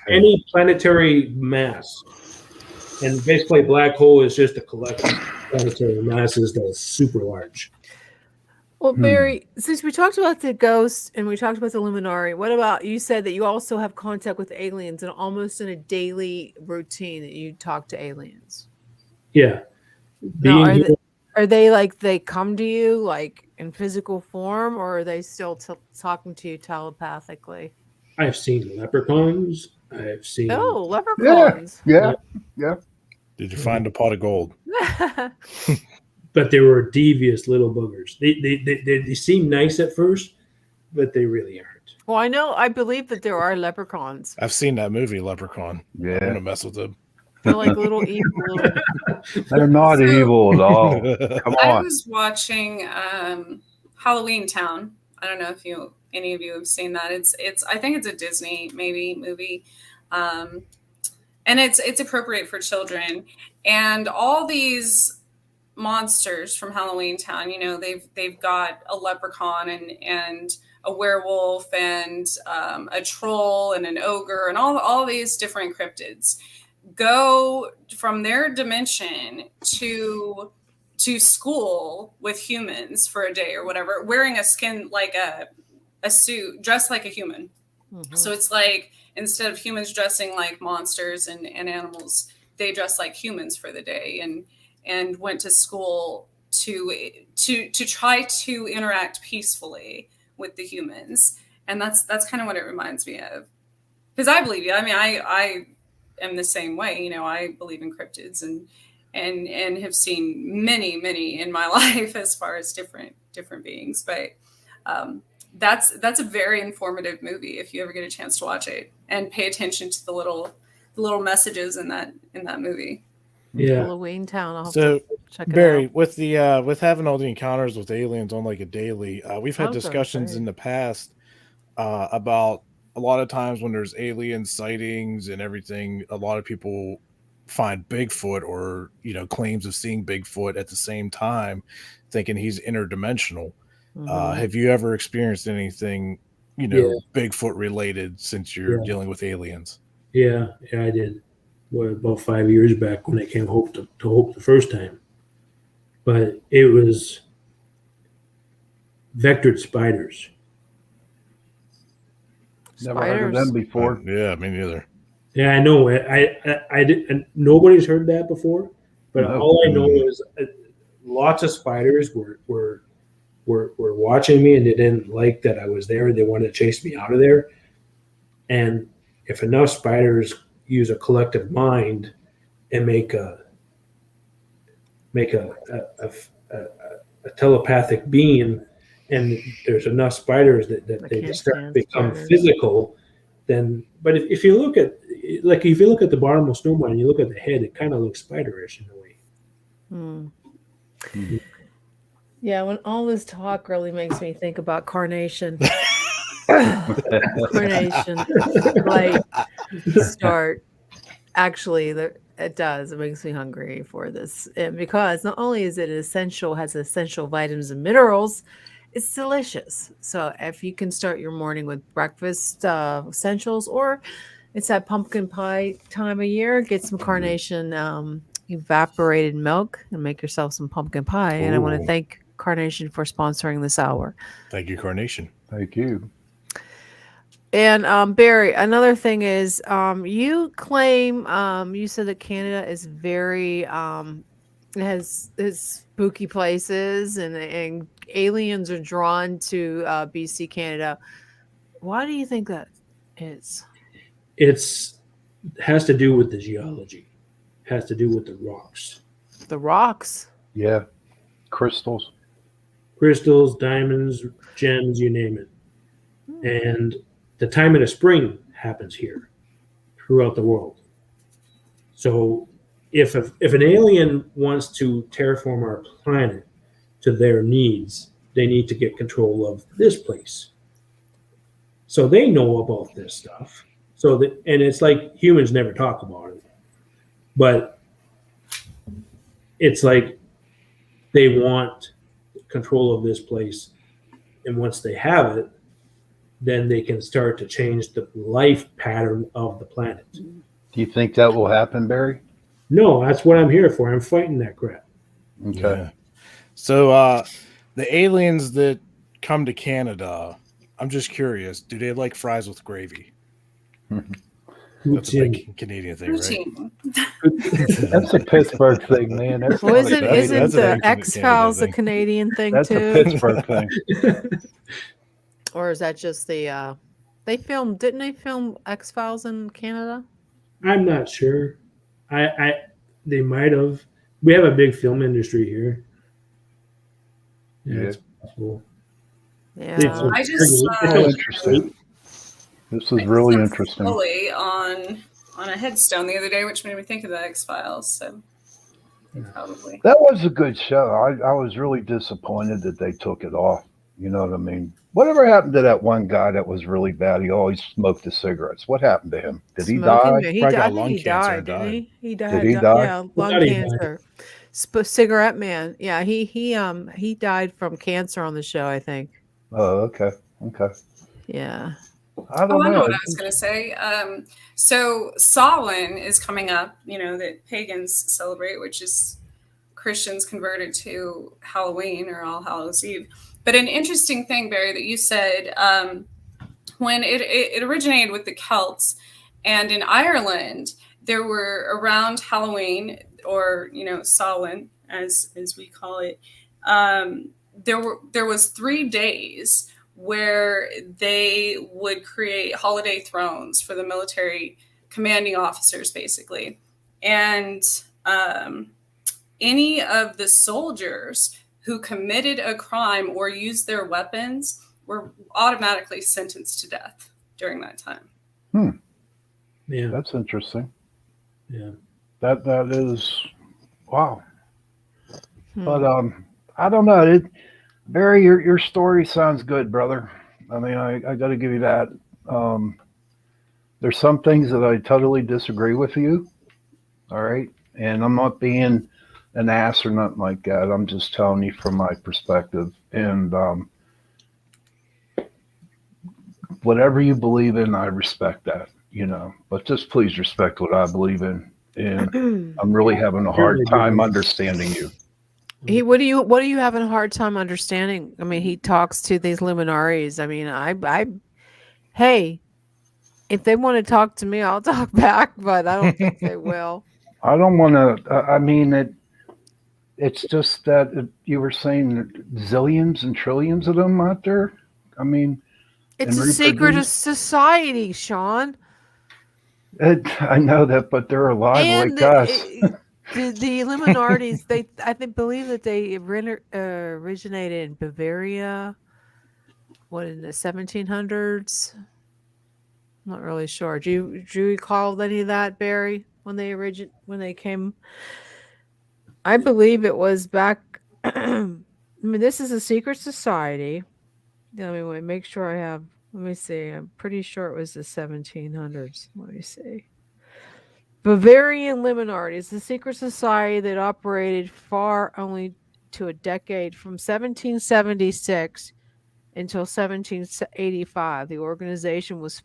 planetary mass. And basically, a black hole is just a collection of planetary masses that is super large. Well, Barry, since we talked about the ghosts and we talked about the Illuminati, what about, you said that you also have contact with aliens and almost in a daily routine that you talk to aliens. Yeah. Now, are they like, they come to you like in physical form, or are they still talking to you telepathically? I've seen leprechauns. I've seen leprechauns. Yeah. Did you find a pot of gold? But they were devious little boogers. They seem nice at first, but they really aren't. Well, I believe that there are leprechauns. I've seen that movie, Leprechaun. Yeah. I want to mess with them. They're like little evil. They're not evil at all. Come on. I was watching Halloween Town. I don't know if any of you have seen that. It's I think it's a Disney movie. And it's appropriate for children. And all these monsters from Halloween Town, they've got a leprechaun and a werewolf and a troll and an ogre and all these different cryptids go from their dimension to school with humans for a day or whatever, wearing a skin, like a suit, dressed like a human. Mm-hmm. So it's like, instead of humans dressing like monsters and animals, they dress like humans for the day and went to school to try to interact peacefully with the humans. And that's kind of what it reminds me of. Because I believe you. I mean, I am the same way. I believe in cryptids and have seen many in my life as far as different beings. But that's a very informative movie if you ever get a chance to watch it, and pay attention to the little messages in that movie. Yeah. Halloween Town. I'll have So, to check it Barry, out. with the with having all the encounters with aliens on like a daily, we've had discussions in the past about a lot of times when there's alien sightings and everything, a lot of people find Bigfoot or claims of seeing Bigfoot at the same time, thinking he's interdimensional. Mm-hmm. Have you ever experienced anything Bigfoot related since you're dealing with aliens? Yeah, I did. About 5 years back when I came to Hope the first time. But it was vectored spiders. Never heard of them before. Yeah, me neither. Yeah, I know. I did, and nobody's heard that before. But all I know is lots of spiders were watching me, and they didn't like that I was there. They wanted to chase me out of there. And if enough spiders use a collective mind and make a telepathic being, and there's enough spiders that they start to become physical, then. But if you look at the bottom of snowmine and you look at the head, it kind of looks spiderish in a way. Mm-hmm. Yeah, when all this talk really makes me think about Carnation. Carnation, like start. Actually, it does. It makes me hungry for this, and because not only is it has essential vitamins and minerals, it's delicious. So if you can start your morning with breakfast essentials, or it's that pumpkin pie time of year, get some Carnation evaporated milk and make yourself some pumpkin pie. Ooh. And I want to thank Carnation for sponsoring this hour. Thank you, Carnation. Thank you. And Barry, another thing is, you claim, you said that Canada is very has spooky places, and aliens are drawn to BC, Canada. Why do you think that is? It's has to do with the geology, has to do with the rocks, The rocks. Yeah, crystals. crystals, diamonds, gems, you name it. And the time of the spring happens here throughout the world. So if an alien wants to terraform our planet to their needs, they need to get control of this place. So they know about this stuff. So that, and it's like humans never talk about it, but it's like they want control of this place, and once they have it, then they can start to change the life pattern of the planet. Do you think that will happen, Barry? No, that's what I'm here for. I'm fighting that crap. Okay. Yeah. So the aliens that come to Canada, I'm just curious, do they like fries with gravy? That's a big Canadian thing, right? That's a Pittsburgh thing, man. That's Well, isn't the X-Files a Canadian thing that's too? a Pittsburgh thing. Or is that just the didn't they film X-Files in Canada? I'm not sure. They might have. We have a big film industry here. Yeah, it's possible. Yeah. I just interesting. This is really interesting. On a headstone the other day, which made me think of the X-Files. So probably that was a good show. I was really disappointed that they took it off. You know what I mean? Whatever happened to that one guy that was really bad? He always smoked the cigarettes. What happened to him? Did he die? He died. I think he died, didn't he? He died. Did he die? Yeah, lung cancer. Cigarette man. Yeah, he died from cancer on the show, I think. Oh, okay. Yeah. I don't know. I know what I was going to say. So Samhain is coming up, that pagans celebrate, which is Christians converted to Halloween or All Hallows Eve. But an interesting thing, Barry, that you said, when it originated with the Celts, and in Ireland, there were around Halloween, or Samhain, as we call it, there was 3 days where they would create holiday thrones for the military commanding officers, basically, and any of the soldiers who committed a crime or used their weapons were automatically sentenced to death during that time. Yeah, that's interesting. Yeah, that is wow. But I don't know. Barry, your story sounds good, brother. I mean, I got to give you that. There's some things that I totally disagree with you. All right, and I'm not being an ass or nothing like that. I'm just telling you from my perspective. And whatever you believe in, I respect that, but just please respect what I believe in. And I'm really having a hard time understanding you. What are you having a hard time understanding? I mean, he talks to these luminaries. I mean, hey, if they want to talk to me, I'll talk back, but I don't think they will. I don't want to, I mean, it's just that you were saying zillions and trillions of them out there. I mean, it's a secret society, Sean. I know that, but they're alive like us. The Illuminatis, I believe that they originated in Bavaria. What, in the 1700s? I'm not really sure. Do you recall any of that, Barry? When they came? I believe it was back. I mean, this is a secret society. Let me make sure I have. Let me see. I'm pretty sure it was the 1700s. Let me see. Bavarian Illuminati is the secret society that operated far only to a decade from 1776 until 1785. The organization was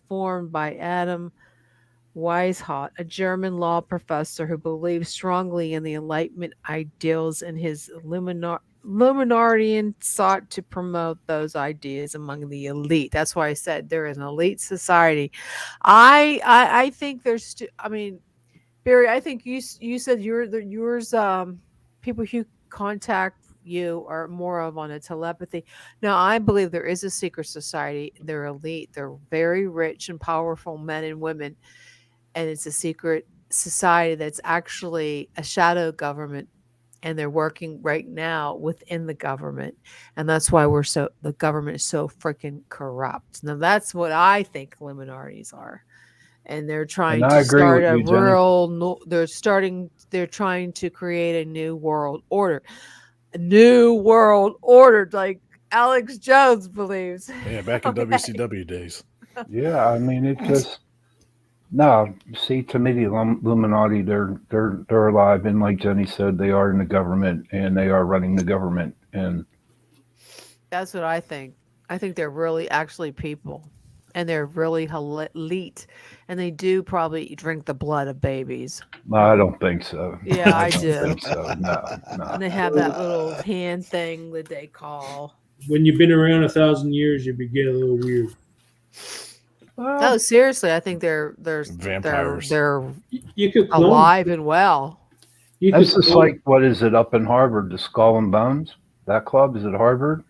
formed by Adam Weishaupt, a German law professor who believed strongly in the Enlightenment ideals, and his Illuminati sought to promote those ideas among the elite. That's why I said they're an elite society. I think there's. I mean, Barry, I think you said yours. People who contact you are more of on a telepathy. Now, I believe there is a secret society. They're elite. They're very rich and powerful men and women, and it's a secret society that's actually a shadow government, and they're working right now within the government, and that's why the government is so freaking corrupt. Now that's what I think Illuminati's are, and they're trying to start a real. They're trying to create a new world order, like Alex Jones believes. Yeah, back in WCW days. Yeah, I mean it just. No, see, to me, the Illuminati, they're alive, and like Jenny said, they are in the government, and they are running the government, and that's what I think. I think they're really actually people, and they're really elite, and they do probably drink the blood of babies. No, I don't think so. Yeah, I do. Think so. No. And they have that little hand thing that they call. When you've been around 1,000 years, you begin a little weird. No, seriously, I think they're vampires. They're you could alive and well. That's just like, what is it up in Harvard, the Skull and Bones? That club, is it Harvard?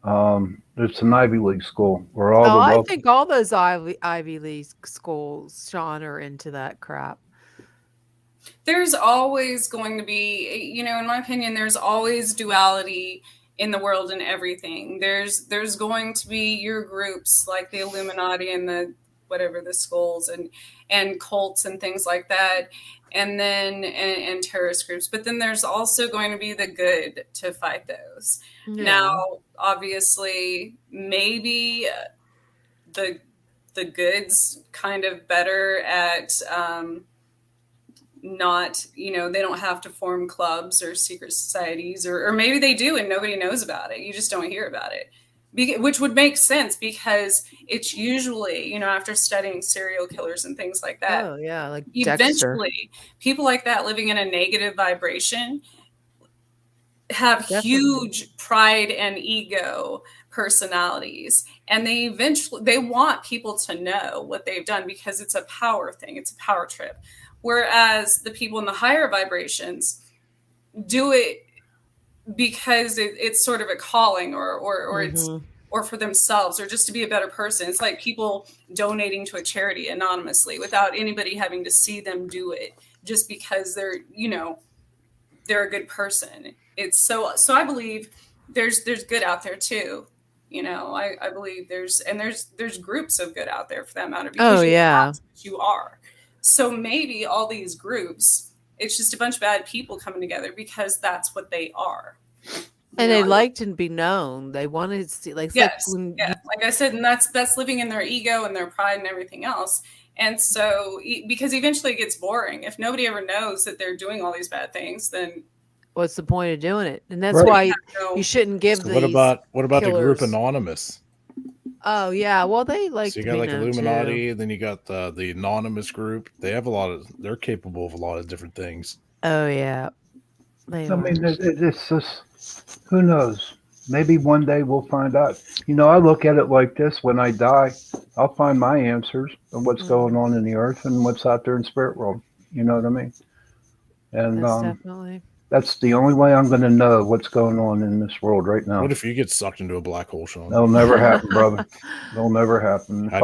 It's an Ivy League school where all I think all those Ivy League schools, Sean, are into that crap. There's always going to be, in my opinion, there's always duality in the world and everything. There's going to be your groups like the Illuminati and the skulls and cults and things like that, and then and terrorist groups. But then there's also going to be the good to fight those. Yeah. Now, obviously, maybe the good's kind of better at not, they don't have to form clubs or secret societies, or maybe they do and nobody knows about it. You just don't hear about it, which would make sense because it's usually, after studying serial killers and things like that. Oh yeah, like eventually Dexter. People like that living in a negative vibration have huge pride and ego personalities, and they want people to know what they've done because it's a power thing. It's a power trip. Whereas the people in the higher vibrations do it because it's sort of a calling, or it's or for themselves, or just to be a better person. It's like people donating to a charity anonymously without anybody having to see them do it, just because they're a good person. It's so I believe there's good out there too. I believe there's groups of good out there for that matter. Because you are. So maybe all these groups, it's just a bunch of bad people coming together because that's what they are. And they like to be known. They want to see, like I said, and that's living in their ego and their pride and everything else. And so, because eventually it gets boring. If nobody ever knows that they're doing all these bad things, then what's the point of doing it? And that's why you shouldn't give these. What about the group Anonymous? Oh yeah, well they like. So you got like Illuminati, and then you got the Anonymous group. They have they're capable of a lot of different things. Oh yeah, I mean, it's just, who knows? Maybe one day we'll find out. I look at it like this: when I die, I'll find my answers of what's going on in the earth and what's out there in spirit world. You know what I mean? And definitely. That's the only way I'm going to know what's going on in this world right now. What if you get sucked into a black hole, Sean? That'll never happen, brother. That'll never happen. If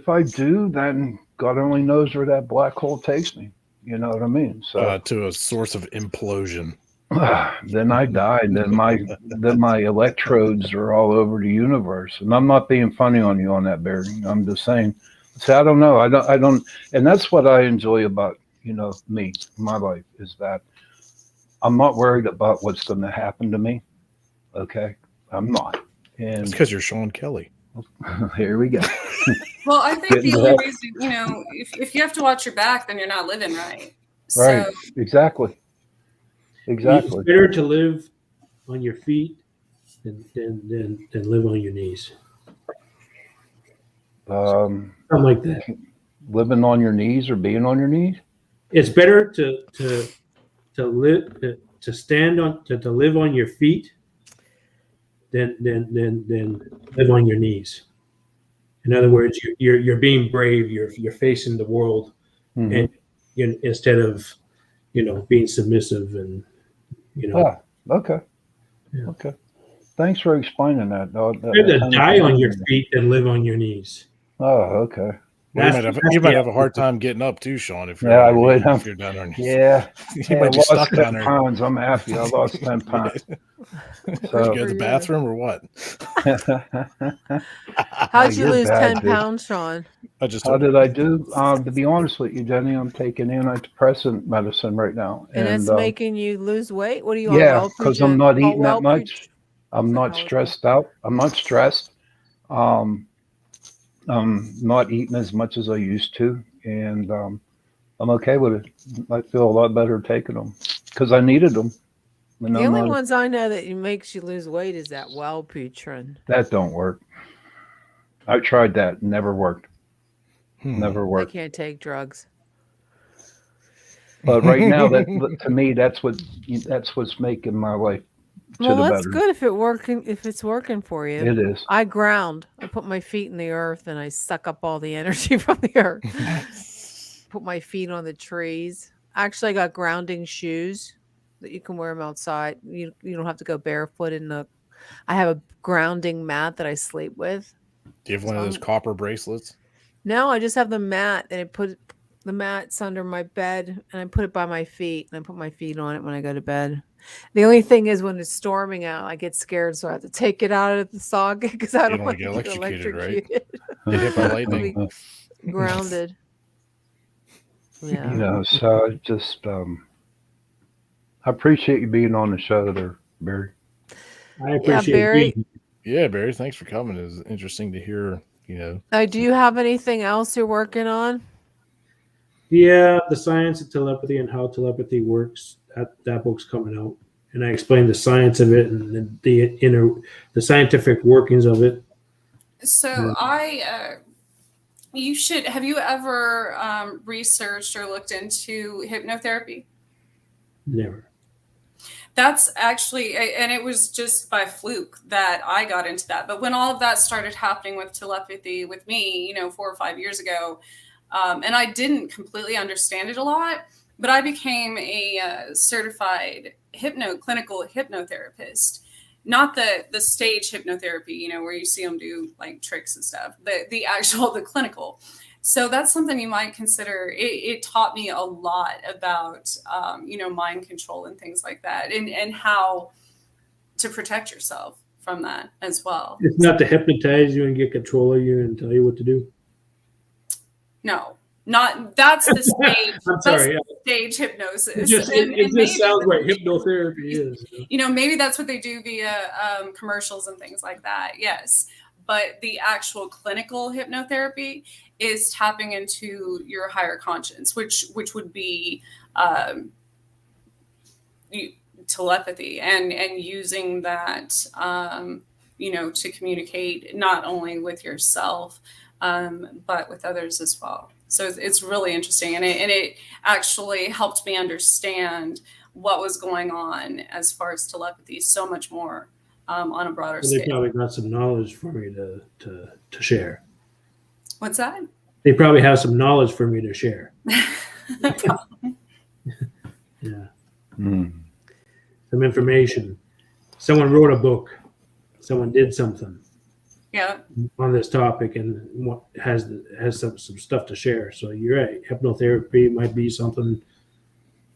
I do, then God only knows where that black hole takes me. You know what I mean? So to a source of implosion. Then I die. Then my electrodes are all over the universe. And I'm not being funny on you on that, Barry. I'm just saying. See, I don't know. I don't. And that's what I enjoy about me, my life, is that I'm not worried about what's going to happen to me. Okay, I'm not. And it's because you're Sean Kelly. Here we go. Well, I think the only reason, if you have to watch your back, then you're not living right. Right. So, exactly. It's better to live on your feet than live on your knees. Something like that. Living on your knees or being on your knees? It's better to live to stand on to live on your feet than live on your knees. In other words, you're being brave. You're facing the world, and instead of being submissive and Okay. Yeah. Okay. Thanks for explaining that. Rather die on your feet than live on your knees. Oh, okay. Well, you might have a hard time getting up too, Sean. If you're I would. If you're down on your you might be stuck down there. Pounds. I'm happy. I lost 10 pounds. So, did you go to the bathroom or what? How'd you lose 10 pounds, Sean? How did I do? To be honest with you, Jenny, I'm taking antidepressant medicine right now, and it's making you lose weight. What are you on? Yeah, because I'm not eating that much. I'm not stressed out. I'm not stressed. I'm not eating as much as I used to, and I'm okay with it. I feel a lot better taking them because I needed them. The only ones I know that makes you lose weight is that Wellbutrin. That don't work. I tried that. Never worked. Never worked. I can't take drugs. But right now, to me, that's what's making my life. Well, that's good if it's working for you. It is. I ground. I put my feet in the earth and I suck up all the energy from the earth. Put my feet on the trees. Actually, I got grounding shoes that you can wear them outside. You don't have to go barefoot I have a grounding mat that I sleep with. Do you have one of those copper bracelets? No, I just have the mat, and I put the mat's under my bed, and I put it by my feet, and I put my feet on it when I go to bed. The only thing is when it's storming out, I get scared, so I have to take it out of the socket because I don't want to get electrocuted. Right? Get hit by lightning. Grounded. Yeah. So I just I appreciate you being on the show there, Barry. I appreciate Barry. Yeah, Barry, thanks for coming. It was interesting to hear, Do you have anything else you're working on? Yeah, the science of telepathy and how telepathy works. That book's coming out, and I explain the science of it and the scientific workings of it. So you should. Have you ever researched or looked into hypnotherapy? Never. That's actually, and it was just by fluke that I got into that. But when all of that started happening with telepathy with me, 4 or 5 years ago, and I didn't completely understand it a lot, but I became a certified clinical hypnotherapist. Not the stage hypnotherapy, where you see them do like tricks and stuff, the clinical. So that's something you might consider. It taught me a lot about, mind control and things like that, and how to protect yourself from that as well. It's not to hypnotize you and get control of you and tell you what to do. No, not that's the stage. I'm sorry. That's the stage hypnosis. It just sounds like hypnotherapy is. Maybe that's what they do via commercials and things like that. Yes. But the actual clinical hypnotherapy is tapping into your higher conscience, which would be telepathy and using that, to communicate not only with yourself, but with others as well. So it's really interesting. And it actually helped me understand what was going on as far as telepathy so much more. On a broader scale. They probably got some knowledge for me to share. What's that? They probably have some knowledge for me to share. Yeah. Some information. Someone wrote a book. Someone did something. Yeah. On this topic and has some stuff to share. So you're right. Hypnotherapy might be something,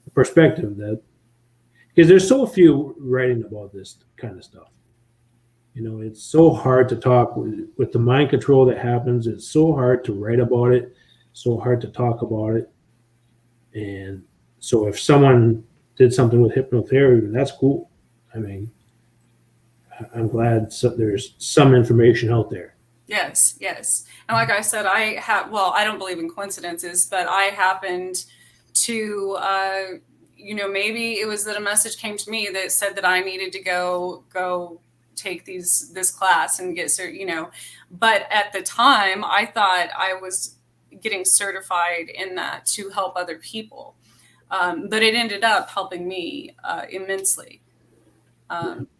a perspective that, because there's so few writing about this kind of stuff. It's so hard to talk with the mind control that happens. It's so hard to write about it, so hard to talk about it. And so if someone did something with hypnotherapy, that's cool. I mean, I'm glad there's some information out there. Yes. And like I said, I don't believe in coincidences, but I happened to, maybe it was that a message came to me that said that I needed to go take this class and get but at the time I thought I was getting certified in that to help other people. but it ended up helping me immensely.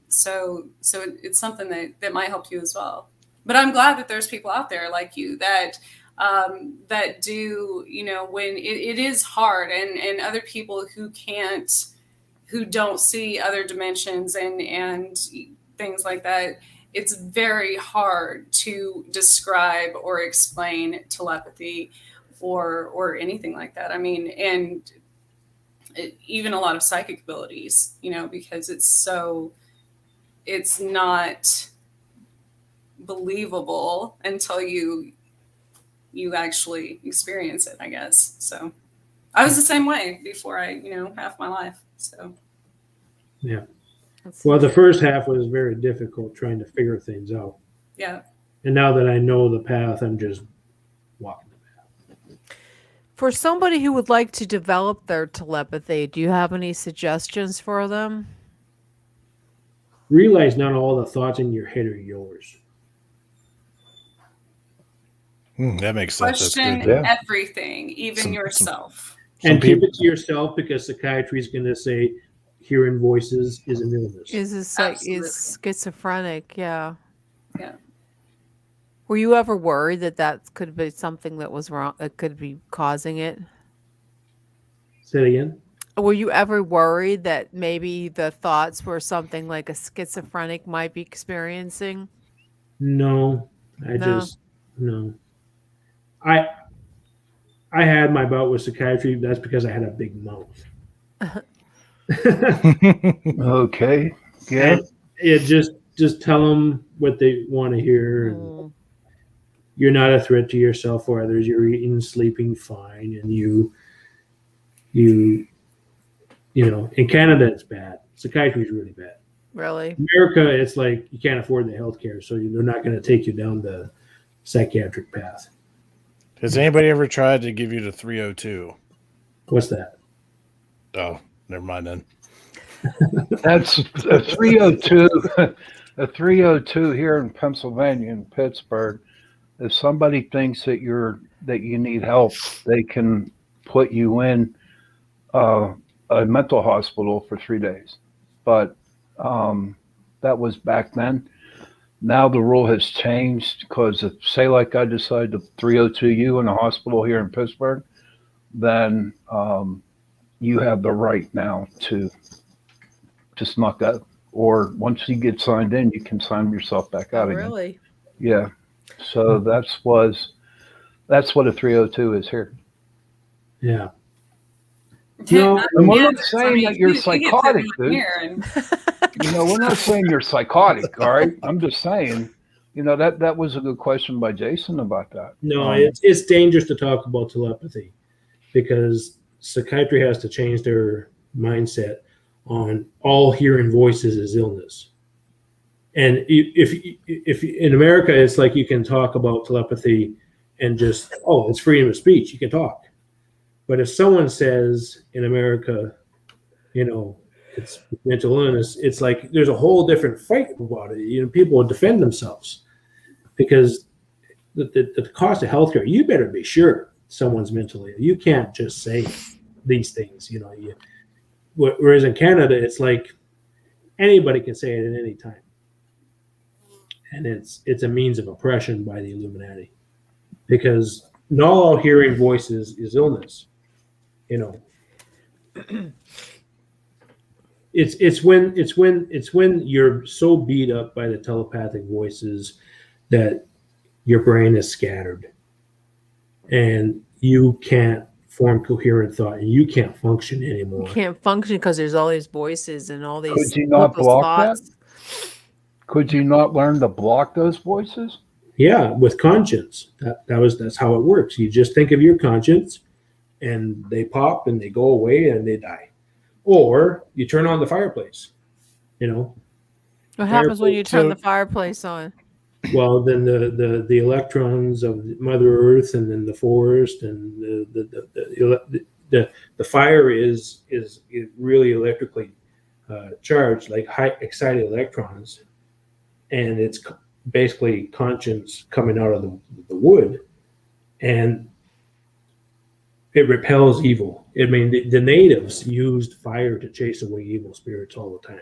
So it's something that might help you as well. But I'm glad that there's people out there like you that do, when it is hard, and other people who don't see other dimensions and things like that. It's very hard to describe or explain telepathy or anything like that. I mean, and even a lot of psychic abilities, because it's not believable until you actually experience it, I guess. So I was the same way before half my life. So yeah. Well, the first half was very difficult trying to figure things out. Yeah. And now that I know the path, I'm just walking the path. For somebody who would like to develop their telepathy, do you have any suggestions for them? Realize not all the thoughts in your head are yours. That makes sense. Question everything, even yourself. And keep it to yourself, because psychiatry is going to say hearing voices is an illness. Is schizophrenic, yeah. Yeah. Were you ever worried that could be something that was wrong, that could be causing it? Say it again? Were you ever worried that maybe the thoughts were something like a schizophrenic might be experiencing? No. No. I had my bout with psychiatry. That's because I had a big mouth. Okay. Yeah. Just tell them what they want to hear. And you're not a threat to yourself or others. You're eating, sleeping fine, and you in Canada it's bad. Psychiatry is really bad. Really? America, it's like you can't afford the healthcare, so they're not going to take you down the psychiatric path. Has anybody ever tried to give you the 302? What's that? Oh, never mind then. That's a 302. A 302 here in Pennsylvania, in Pittsburgh. If somebody thinks that you need help, they can put you in a mental hospital for 3 days. But that was back then. Now the rule has changed, because if, say, like I decide to 302 you in a hospital here in Pittsburgh, then you have the right now to just knock that. Or once you get signed in, you can sign yourself back out again. Really? Yeah. So that's what a 302 is here. Yeah. No, and we're not saying that you're psychotic, dude. We're not saying you're psychotic, all right? I'm just saying, that was a good question by Jason about that. No, it's dangerous to talk about telepathy, because psychiatry has to change their mindset on all hearing voices is illness. And if in America, it's like you can talk about telepathy and just, it's freedom of speech, you can talk. But if someone says in America, it's mental illness, it's like there's a whole different fight about it. People will defend themselves, because the cost of healthcare, you better be sure someone's mentally ill. You can't just say these things. Whereas in Canada, it's like anybody can say it at any time. And it's a means of oppression by the Illuminati, because not all hearing voices is illness. It's when you're so beat up by the telepathic voices that your brain is scattered and you can't form coherent thought and you can't function anymore. You can't function because there's all these voices and all these. Could you not block that? Could you not learn to block those voices? Yeah, with conscience. That's how it works. You just think of your conscience, and they pop and they go away and they die. Or you turn on the fireplace. What happens when you turn the fireplace on? Well, then the electrons of Mother Earth and then the forest and the fire is really electrically charged, like high excited electrons, and it's basically conscience coming out of the wood, and it repels evil. I mean, the natives used fire to chase away evil spirits all the time.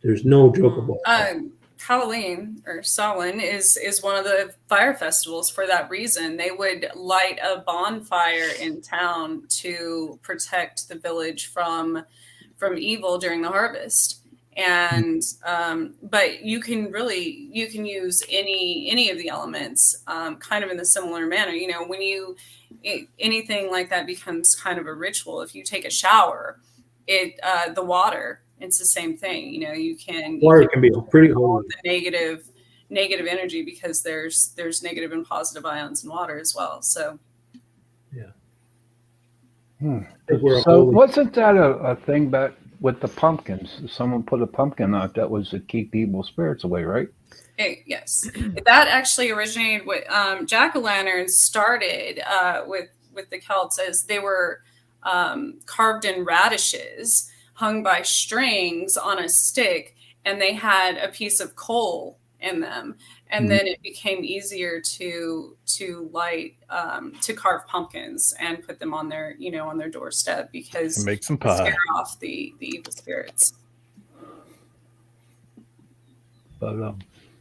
There's no joke about that. Halloween or Samhain is one of the fire festivals for that reason. They would light a bonfire in town to protect the village from evil during the harvest. And but you can use any of the elements kind of in the similar manner. You know, when anything like that becomes kind of a ritual. If you take a shower, the water, it's the same thing. You know, water can be pretty holy. The negative energy, because there's negative and positive ions in water as well. So yeah. So wasn't that a thing back with the pumpkins? Someone put a pumpkin out that was to keep evil spirits away, right? Yes, that actually originated with jack-o'-lanterns. Started with the Celts, as they were carved in radishes, hung by strings on a stick, and they had a piece of coal in them. And then it became easier to light, to carve pumpkins and put them on their doorstep, because make some pie, scare off the evil spirits. But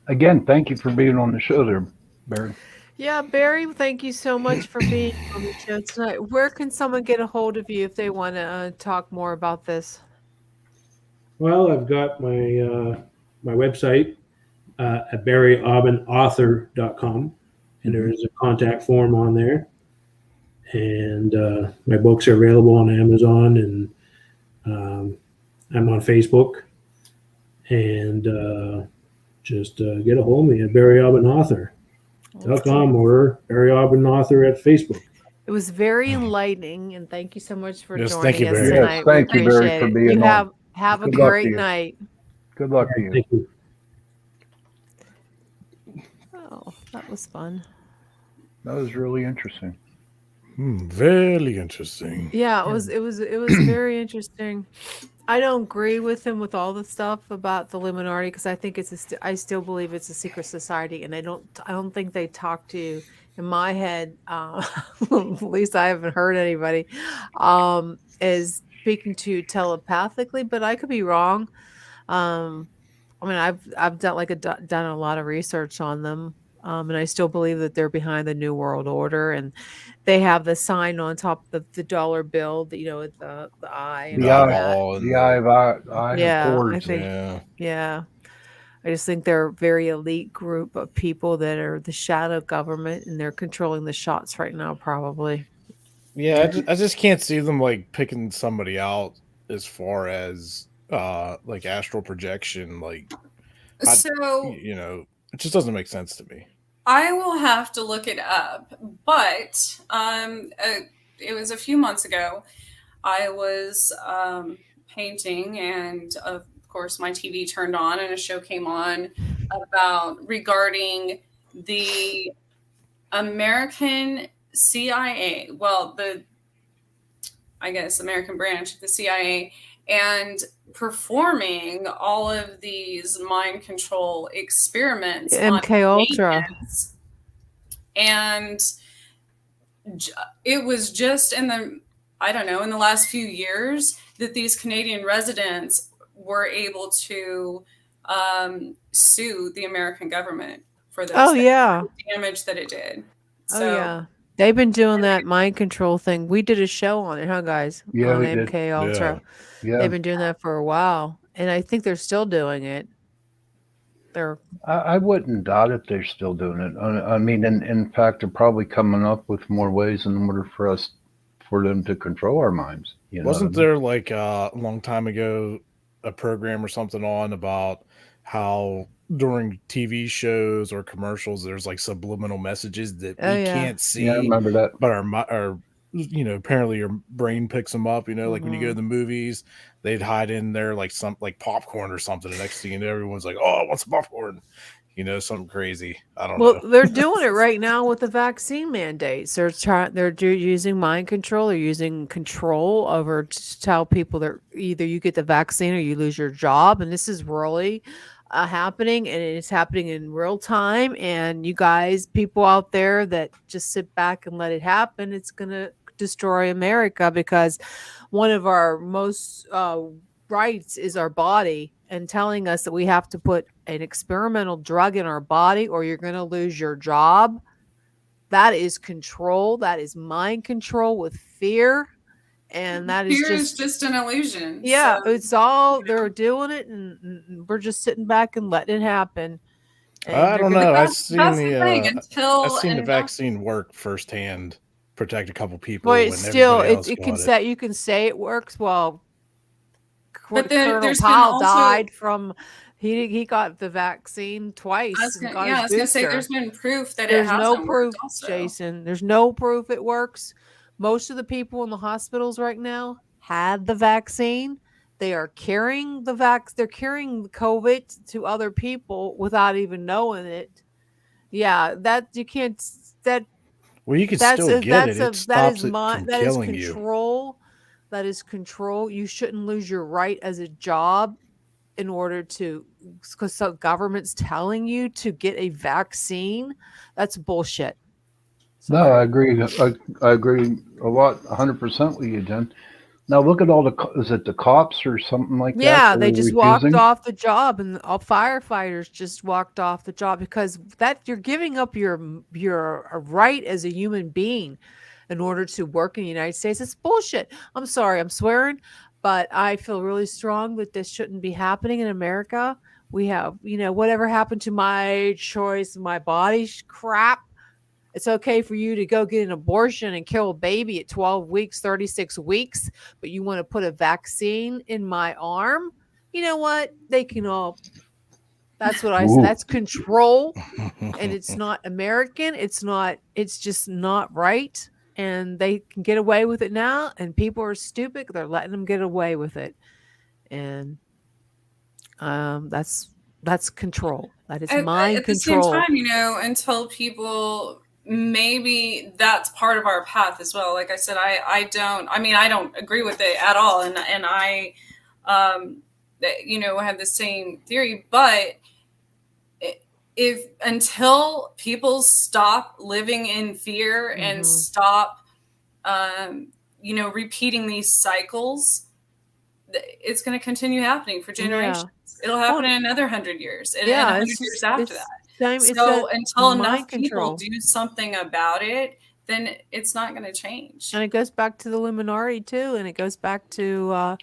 again, thank you for being on the show there, Barry. Yeah, Barry, thank you so much for being on the show tonight. Where can someone get a hold of you if they want to talk more about this? Well, I've got my website at barryaubinauthor.com, and there is a contact form on there. And my books are available on Amazon, and I'm on Facebook. And just get a hold of me at barryaubinauthor.com or barryaubinauthor at Facebook. It was very enlightening, and thank you so much for joining thank you, us Barry. tonight. Yes, thank you, Barry, for being on. Have a great night. Good luck to you. Thank you. Oh, that was fun. That was really interesting. Very interesting. Yeah, it was very interesting. I don't agree with him with all the stuff about the Illuminati, because I think I still believe it's a secret society, and I don't think they talk to, in my head, at least I haven't heard anybody, is speaking to telepathically, but I could be wrong. I mean, I've done a lot of research on them, and I still believe that they're behind the New World Order, and they have the sign on top of the dollar bill, with the eye and all that. The eye of I think, yeah. I just think they're a very elite group of people that are the shadow government, and they're controlling the shots right now, probably. Yeah, I just can't see them like picking somebody out as far as like astral projection. Like, it just doesn't make sense to me. I will have to look it up, but it was a few months ago. I was painting, and of course my TV turned on, and a show came on regarding the American CIA, I guess American branch of the CIA, and performing all of these mind control experiments MK Ultra. And it was just in the last few years that these Canadian residents were able to sue the American government for this damage that it did. So, they've been doing that mind control thing. We did a show on it, huh, guys? Yeah, on we MK did. Ultra. Yeah. They've been doing that for a while, and I think they're still doing it. I wouldn't doubt it. They're still doing it. I mean, in fact, they're probably coming up with more ways in order for them to control our minds. Wasn't there like a long time ago a program or something on about how during TV shows or commercials there's like subliminal messages that we can't see? Yeah, I remember that. But our apparently your brain picks them up. Like when you go to the movies, they'd hide in there like some like popcorn or something. The next thing you know, everyone's like, "Oh, I want some popcorn." Something crazy. I don't know. Well, they're doing it right now with the vaccine mandates. They're using mind control. They're using control over to tell people that either you get the vaccine or you lose your job. And this is really happening, and it's happening in real time. And you guys, people out there that just sit back and let it happen, it's gonna destroy America, because one of our most rights is our body, and telling us that we have to put an experimental drug in our body or you're going to lose your job. That is control. That is mind control with fear. And that fear is just an illusion. Yeah, so, it's all they're doing it, and we're just sitting back and letting it happen. And I don't know. I've seen the vaccine work firsthand, protect a couple people. Well, it's still it can say, you can say it works. Well, but Colonel Powell died from he got the vaccine twice. I was gonna say there's been proof that there's no proof, Jason. There's no proof it works. Most of the people in the hospitals right now had the vaccine. They are carrying they're carrying the COVID to other people without even knowing it. Yeah, that you can't. Well, you can still get it. It stops it from killing you. That is control. You shouldn't lose your right as a job in order to, because the government's telling you to get a vaccine. That's bullshit. Sorry. No, I agree. I agree a lot, 100% with you, Jen. Now look at all is it the cops or something like that? Yeah, they just walked off the job, and all firefighters just walked off the job, because that you're giving up your right as a human being in order to work in the United States. It's bullshit. I'm sorry, I'm swearing, but I feel really strong that this shouldn't be happening in America. We have, whatever happened to my choice, my body crap. It's okay for you to go get an abortion and kill a baby at 12 weeks, 36 weeks, but you want to put a vaccine in my arm? You know what? They can all. That's what I said. That's control, and it's not American. It's just not right. And they can get away with it now, and people are stupid. They're letting them get away with it. And that's control. That is mind control. At the same time, until people, maybe that's part of our path as well. Like I said, I don't agree with it at all. And I, have the same theory, but until people stop living in fear and stop, repeating these cycles, it's going to continue happening for generations. Yeah. It'll happen in another 100 years, and 100 years after that. So until enough people do something about it, then it's not going to change. And it goes back to the Illuminati too, and it goes back to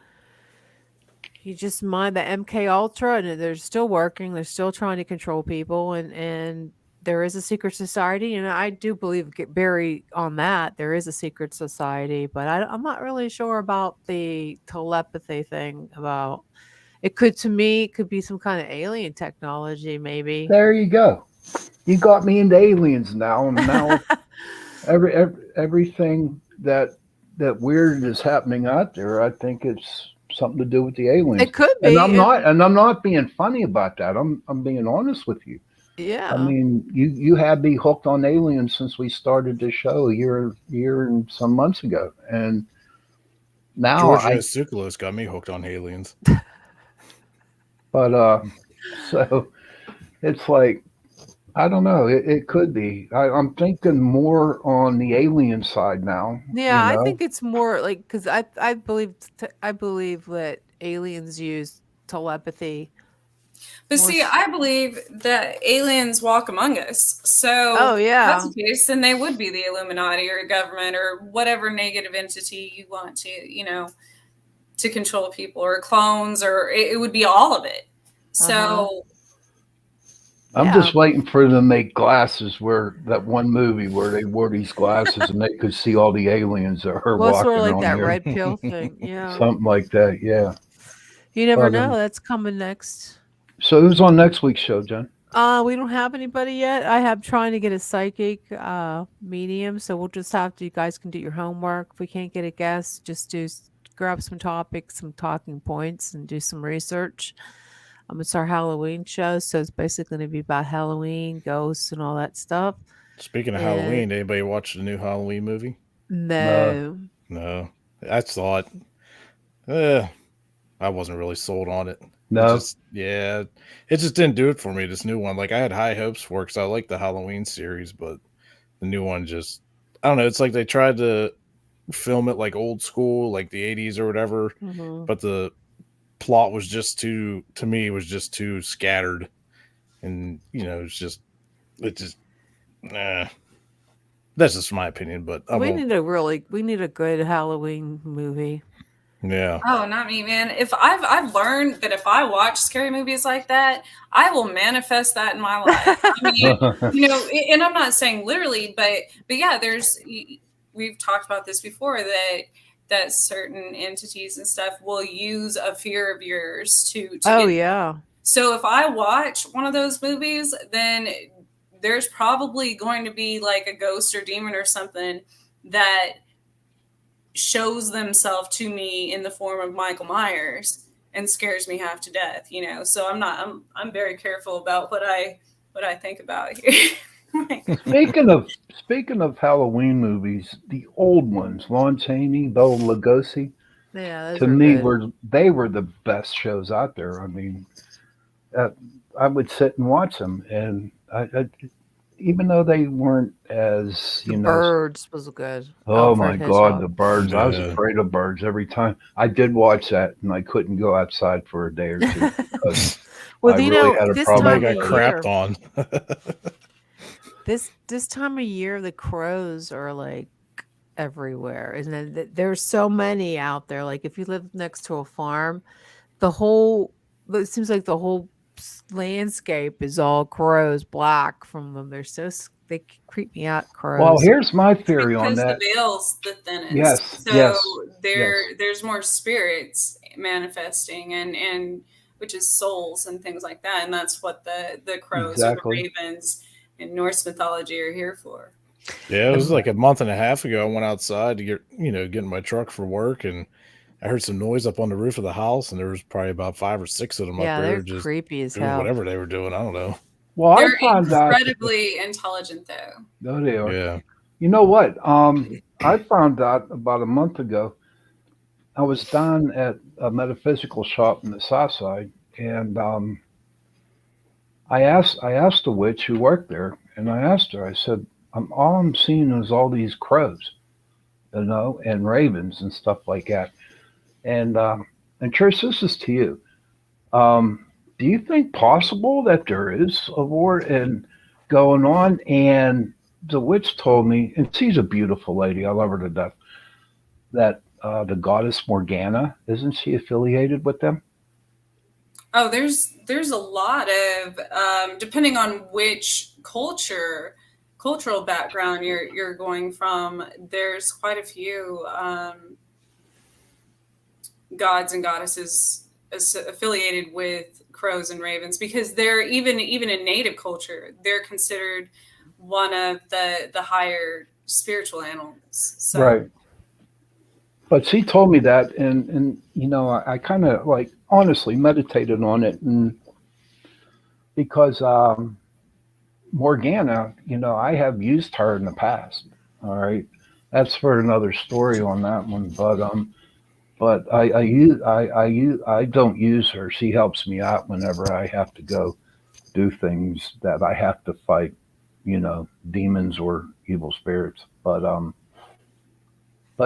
you just mind the MK Ultra, and they're still working. They're still trying to control people, and there is a secret society, and I do believe Barry on that. There is a secret society, but I'm not really sure about the telepathy thing. About it could be some kind of alien technology, maybe. There you go. You got me into aliens now, and now everything that weird is happening out there, I think it's something to do with the aliens. It could be, and I'm not being funny about that. I'm being honest with you. Yeah. I mean, you had me hooked on aliens since we started the show a year and some months ago, and now Georgia Tsoukalos got me hooked on aliens. But so it's like, I don't know. It could be. I'm thinking more on the alien side now. Yeah, I think it's more like, because I believe that aliens use telepathy. But see, I believe that aliens walk among us. So if that's the case, then they would be the Illuminati or government or whatever negative entity you want to, to control people, or clones, or it would be all of it. So I'm just waiting for them to make glasses, where that one movie where they wore these glasses and they could see all the aliens that are walking sort of like on that there. red pill thing. Yeah. Something like that. Yeah. You never know. That's coming next. So who's on next week's show, Jen? We don't have anybody yet. I have trying to get a psychic medium, so we'll just have to. You guys can do your homework. If we can't get a guest, just grab some topics, some talking points, and do some research. It's our Halloween show, so it's basically going to be about Halloween, ghosts, and all that stuff. Speaking of Halloween, anybody watch the new Halloween movie? No. I saw it. I wasn't really sold on it. No. It just didn't do it for me. This new one, like I had high hopes for, because I like the Halloween series, but the new one just, I don't know. It's like they tried to film it like old school, like the 80s or whatever, but the plot was just too, to me, was just too scattered, and it's just nah. That's just my opinion, but we need a good Halloween movie. Yeah. Oh, not me, man. If I've learned that if I watch scary movies like that, I will manifest that in my life. I mean, and I'm not saying literally, but yeah, we've talked about this before, that certain entities and stuff will use a fear of yours to yeah. So if I watch one of those movies, then there's probably going to be like a ghost or demon or something that shows themselves to me in the form of Michael Myers and scares me half to death, So I'm very careful about what I think about here. Speaking of Halloween movies, the old ones, Lon Chaney, Bela Lugosi, to me they were the best shows out there. I mean, I would sit and watch them, and I even though they weren't as Birds was good. Oh my God, the Birds! I was afraid of birds every time. I did watch that, and I couldn't go outside for a day or two because well, I really had a this problem. I got crapped on. This time of year, the crows are like everywhere, isn't it? There's so many out there. Like if you live next to a farm, it seems like the whole landscape is all crows, black from them. They creep me out, crows. Well, here's my theory on that. Because the veil's the thinnest. Yes. So there's more spirits manifesting and which is souls and things like that. And that's what the crows or the ravens in Norse mythology are here for. Yeah, it was like a month and a half ago. I went outside to get in my truck for work, and I heard some noise up on the roof of the house, and there was probably about 5 or 6 of them up there. They're just creepy as hell. Whatever they were doing, I don't know. Well, they're incredibly intelligent, though. No, they are. Yeah. You know what? I found out about a month ago. I was down at a metaphysical shop in the South Side, and I asked the witch who worked there, and I asked her. I said, all I'm seeing is all these crows, and ravens and stuff like that. And Trish, this is to you. Do you think possible that there is a war and going on? And the witch told me, and she's a beautiful lady, I love her to death, that the goddess Morgana, isn't she affiliated with them? Oh, there's a lot of depending on which cultural background you're going from. There's quite a few gods and goddesses affiliated with crows and ravens, because they're even in native culture, they're considered one of the higher spiritual animals. So. Right. But she told me that, and I kind of honestly meditated on it, and because Morgana, I have used her in the past. All right, that's for another story on that one. But I don't use her. She helps me out whenever I have to go do things that I have to fight, demons or evil spirits. But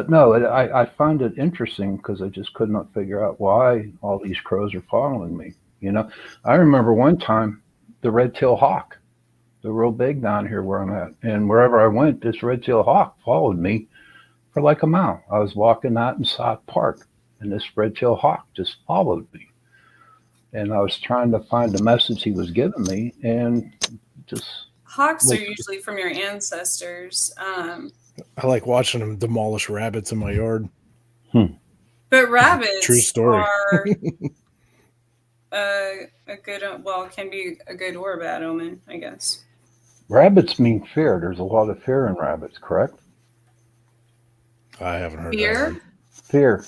no, I find it interesting because I just could not figure out why all these crows are following me. I remember one time the red-tailed hawk, they're real big down here where I'm at, and wherever I went, this red-tailed hawk followed me for like a mile. I was walking out in South Park, and this red-tailed hawk just followed me. And I was trying to find the message he was giving me, and just... Hawks are usually from your ancestors. I like watching them demolish rabbits in my yard. But rabbits True story. are a good, can be a good or a bad omen, I guess. Rabbits mean fear. There's a lot of fear in rabbits, correct? I haven't heard fear. That. Fear.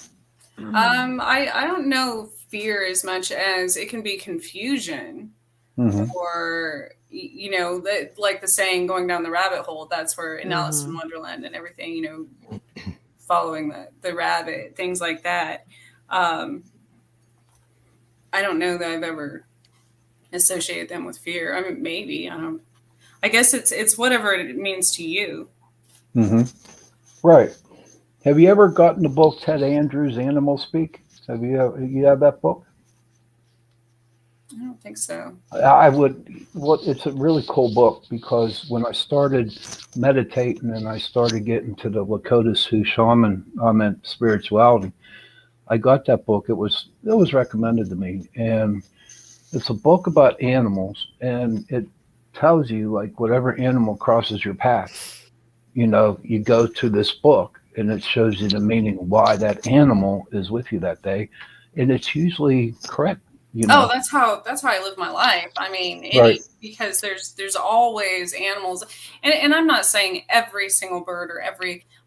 I don't know fear as much as it can be confusion, or like the saying, going down the rabbit hole. That's where in Alice in Wonderland and everything, following the rabbit, things like that. I don't know that I've ever associated them with fear. I mean, maybe. I guess it's whatever it means to you. Mm-hmm. Right. Have you ever gotten the book Ted Andrews' Animal Speak? Have you have that book? I don't think so. I would. It's a really cool book because when I started meditating and I started getting to the Lakota Sioux shaman, I meant spirituality. I got that book. It was recommended to me, and it's a book about animals, and it tells you like whatever animal crosses your path, you go to this book, and it shows you the meaning why that animal is with you that day, and it's usually correct. Oh, that's how I live my life. I mean, right. Because there's always animals, and I'm not saying every single bird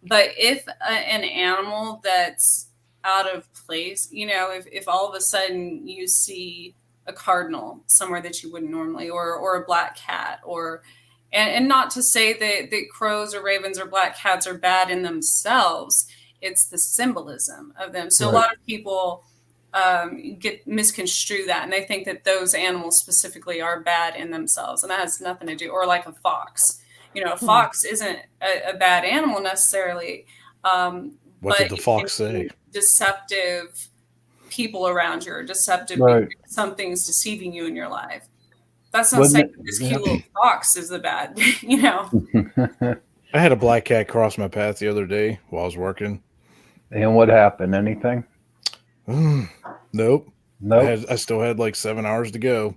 but if an animal that's out of place, if all of a sudden you see a cardinal somewhere that you wouldn't normally, or a black cat, and not to say that crows or ravens or black cats are bad in themselves, it's the symbolism of them. So right. A lot of people misconstrue that, and they think that those animals specifically are bad in themselves, and that has nothing to do. Or like a fox, a fox isn't a bad animal necessarily. What did the fox say? Deceptive people around you, or deceptive right. Something's deceiving you in your life. That's not saying this cute little fox is the bad, I had a black cat cross my path the other day while I was working. And what happened? Anything? Nope. I still had like 7 hours to go.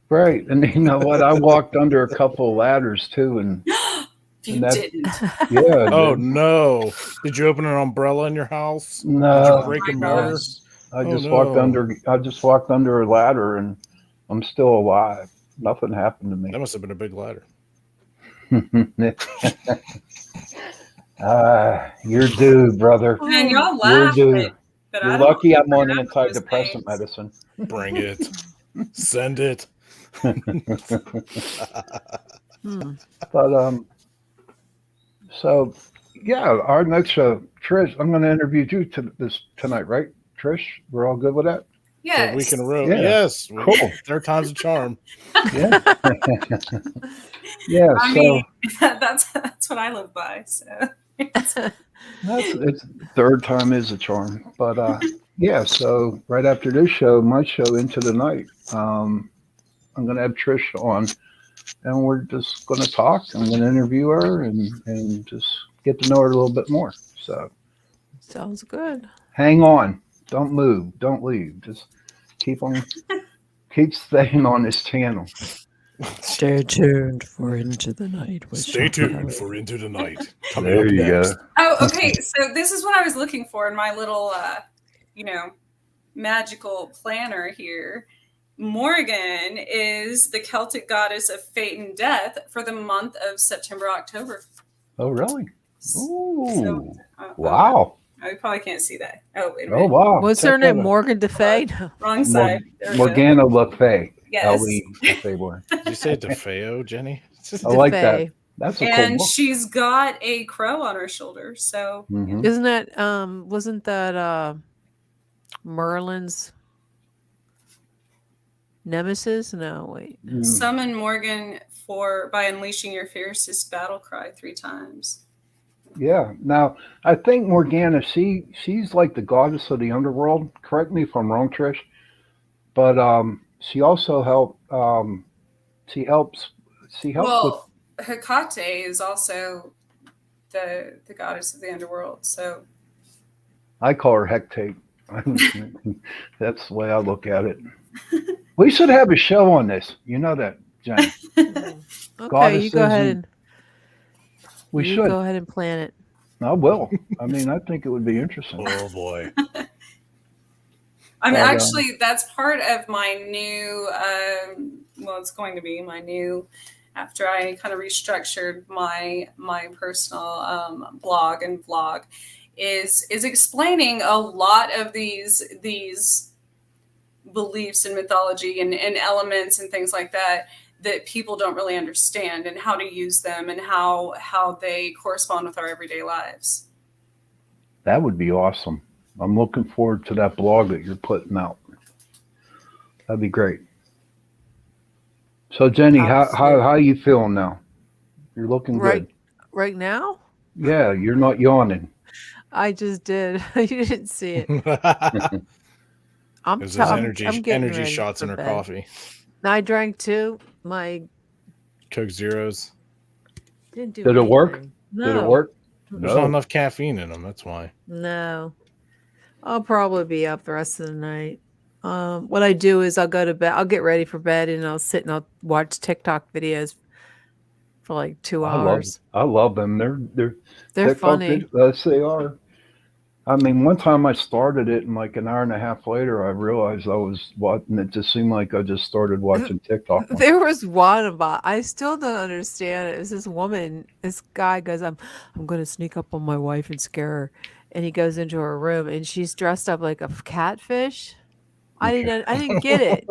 Right. And you know what? I walked under a couple of ladders too, and didn't. Yeah. Oh no! Did you open an umbrella in your house? No. Did you break a mirror? I just walked under a ladder, and I'm still alive. Nothing happened to me. That must have been a big ladder. You're due, brother. Man, y'all laugh. You're due. You're lucky I'm on antidepressant medicine. Bring it. Send it. But so yeah, our next show, Trish, I'm going to interview you tonight, right, Trish? We're all good with that? Yes. A week in a row. Yeah. Yes. Cool. Third time's a charm. Yeah. Yeah. I mean, that's what I live by. So it's third time is a charm. But yeah, so right after this show, my show Into the Night, I'm going to have Trish on, and we're just going to talk. I'm going to interview her and just get to know her a little bit more. So sounds good. Hang on. Don't move. Don't leave. Just keep staying on this channel. Stay tuned for Into the Night. Stay tuned for Into the Night. There you go. Oh, okay. So this is what I was looking for in my little, magical planner here. Morgan is the Celtic goddess of fate and death for the month of September, October. Oh, really? Ooh. So, wow. You probably can't see that. Oh, wait a minute. Oh, wow. What's her name? Morgan DeFay? Wrong side. Morgana LeFay. Yes. Did you say DeFeo, Jenny? I like that. That's a cool book. She's got a crow on her shoulder. So Isn't that wasn't that Merlin's nemesis? No, wait. Summon Morgan by unleashing your fiercest battle cry 3 times. Yeah. Now, I think Morgana, she's like the goddess of the underworld. Correct me if I'm wrong, Trish. But she also helps. She helps. Well, Hecate is also the goddess of the underworld. So I call her Hecate. That's the way I look at it. We should have a show on this. You know that, Jenny. Okay, you go ahead. We should go ahead and plan it. I will. I mean, I think it would be interesting. Oh boy. I mean, actually, that's part of my new. It's going to be my new. After I kind of restructured my personal blog and vlog, is explaining a lot of these beliefs in mythology and elements and things like that people don't really understand, and how to use them and how they correspond with our everyday lives. That would be awesome. I'm looking forward to that blog that you're putting out. That'd be great. So Jenny, how you feeling now? You're looking good. Right now? Yeah, you're not yawning. I just did. You didn't see it. There's energy shots in her coffee. I drank 2. My Coke Zeros. Didn't do Did it work? No. Did it work? There's not enough caffeine in them. That's why. No. I'll probably be up the rest of the night. What I do is I'll go to bed. I'll get ready for bed and I'll sit and I'll watch TikTok videos for like 2 hours. I love them. They're funny. Yes, they are. I mean, one time I started it, and like an hour and a half later, I realized I was watching. It just seemed like I just started watching TikTok. There was one about. I still don't understand it. It was this woman. This guy goes, "I'm going to sneak up on my wife and scare her," and he goes into her room, and she's dressed up like a catfish. I didn't get it.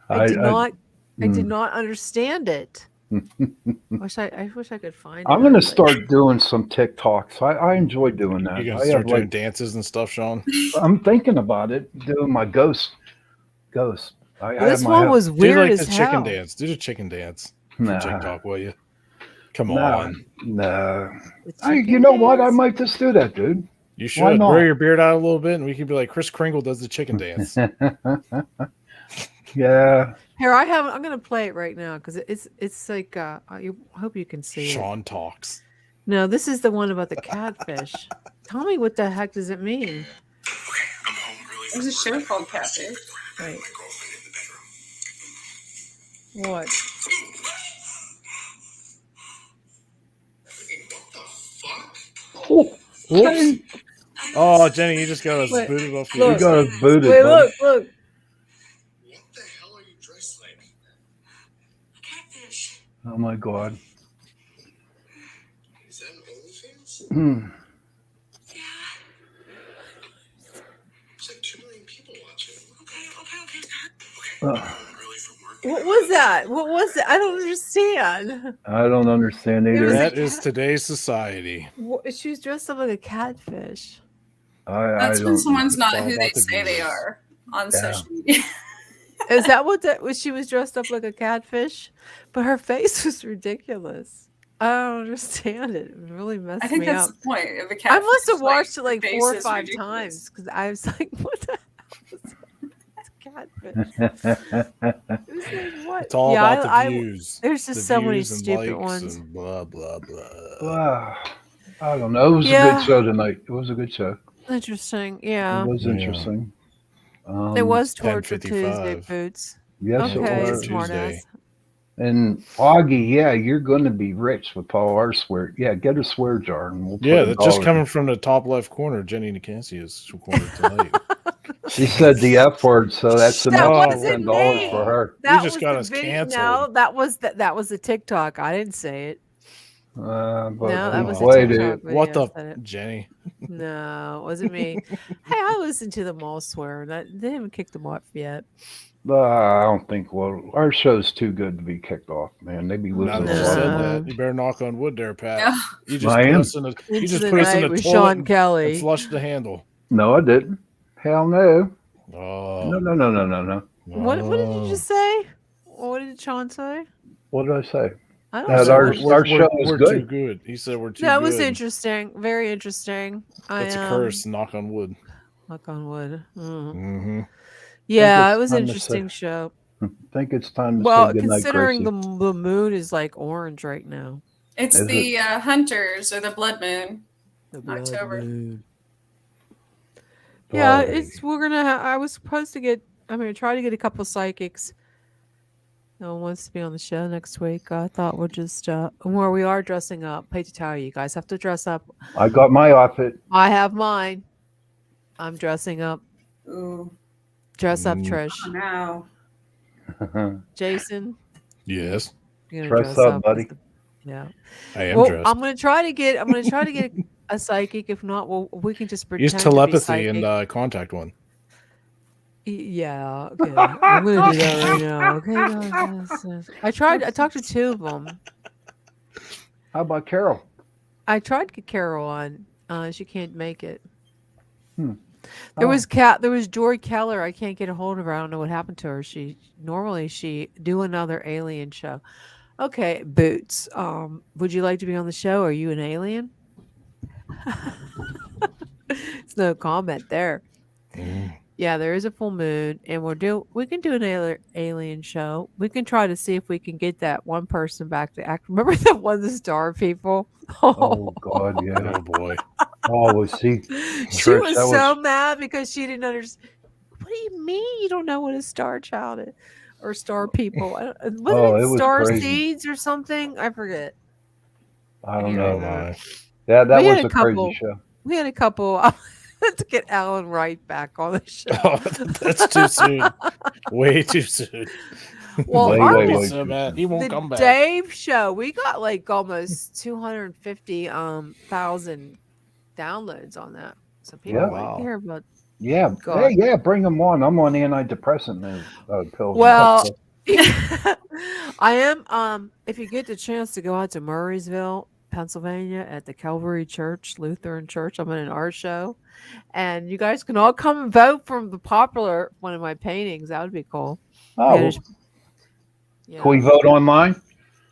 I did not understand it. I wish I could find it. I'm going to start doing some TikToks. I enjoy doing that. You going to start doing dances and stuff, Sean? I'm thinking about it, doing my ghost. This one was weird as hell. Chicken dance. Do the chicken dance for TikTok, will you? Come on. No. You know what? I might just do that, dude. You should grow your beard out a little bit, and we could be like Kris Kringle does the chicken dance. Yeah. Here, I'm going to play it right now because it's like I hope you can see Sean talks. No, this is the one about the catfish. Tell me what the heck does it mean? There's a show called Catfish. Right. What? Oh, oh, Jenny, you just got us booted off. You got us booted. Wait, look. What the hell are you dressed like? A catfish. Oh my God. Is that an OnlyFans? Yeah. It's like 2 million people watching. Okay. What was that? What was it? I don't understand. I don't understand either. That is today's society. She's dressed up like a catfish. That's when someone's not who they say they are on social media. Is that what she was dressed up like a catfish? But her face was ridiculous. I don't understand it. It really messed me up. I think that's the point of a catfish. I must have watched it like 4 or 5 times because I was like, what the hell is catfish? It was like, what? It's all about the views. There's just so many stupid ones. Blah, blah, blah. Wow. I don't know. It was a good show tonight. It was a good show. Interesting. Yeah. It was interesting. It was Torture Tuesday, Boots. Yes, okay, it was. Tuesday. And Augie, yeah, you're going to be rich with all our swear. Yeah, get a swear jar. And we'll that's just coming from the top left corner. Jenny Nicasia's corner tonight. She said the F word, so that's enough $10 for her. You just got us canceled. No, that was a TikTok. I didn't say it. No, that was a TikTok video. What the Jenny? No, it wasn't me. Hey, I listened to them all swear. They haven't kicked them off yet. I don't think. Well, our show's too good to be kicked off, man. They be losing a lot of money. You better knock on wood there, Pat. Yeah. You just put us in the toilet Sean Kelly and flushed the handle. No, I didn't. Hell no. Oh. No. What did you just say? What did Sean say? What did I say? I don't know. Our show was we're good. Too good. He said we're too good. That was interesting. Very interesting. It's a curse. Knock on wood. Knock on wood. Mm-hmm. Yeah, it was an interesting show. I think it's time to say goodnight, considering the moon is like orange right now. It's the Hunters or the Blood Moon. October. Moon. Yeah, I was supposed to get. I'm gonna try to get a couple psychics. No one wants to be on the show next week. I thought we'll just where we are dressing up. I hate to tell you guys have to dress up. I got my outfit. I have mine. I'm dressing up. Ooh. Dress up, Trish. Oh, no. Jason. Yes. Dress up, buddy. Yeah. I am dressed. I'm gonna try to get a psychic. If not, we can just pretend. Use telepathy and contact one. Yeah. Okay. I'm gonna do that right now. Okay. I talked to 2 of them. How about Carol? I tried to get Carol on. She can't make it. There was Jory Keller. I can't get a hold of her. I don't know what happened to her. She do another alien show. Okay, Boots. Would you like to be on the show? Are you an alien? It's no comment there. Yeah, there is a full moon, and we can do an alien show. We can try to see if we can get that one person back to act. Remember that one of the star people? Oh God, yeah. Oh boy. Oh, was she? She was so mad because she didn't understand. What do you mean you don't know what a star child is or star people? Wasn't it star seeds or something? I forget. I don't know. Yeah, that was a crazy show. We had a couple to get Alan Wright back on the show. Oh, that's too soon. Way too soon. Well, he won't come back. Dave show, we got like almost 250,000 downloads on that. So people like to hear about. Yeah, hey, bring them on. I'm on antidepressant pills. Well, I am. If you get the chance to go out to Murraysville, Pennsylvania, at the Calvary Church, Lutheran Church, I'm in an art show, and you guys can all come and vote for the popular one of my paintings. That would be cool. Oh, can we vote online?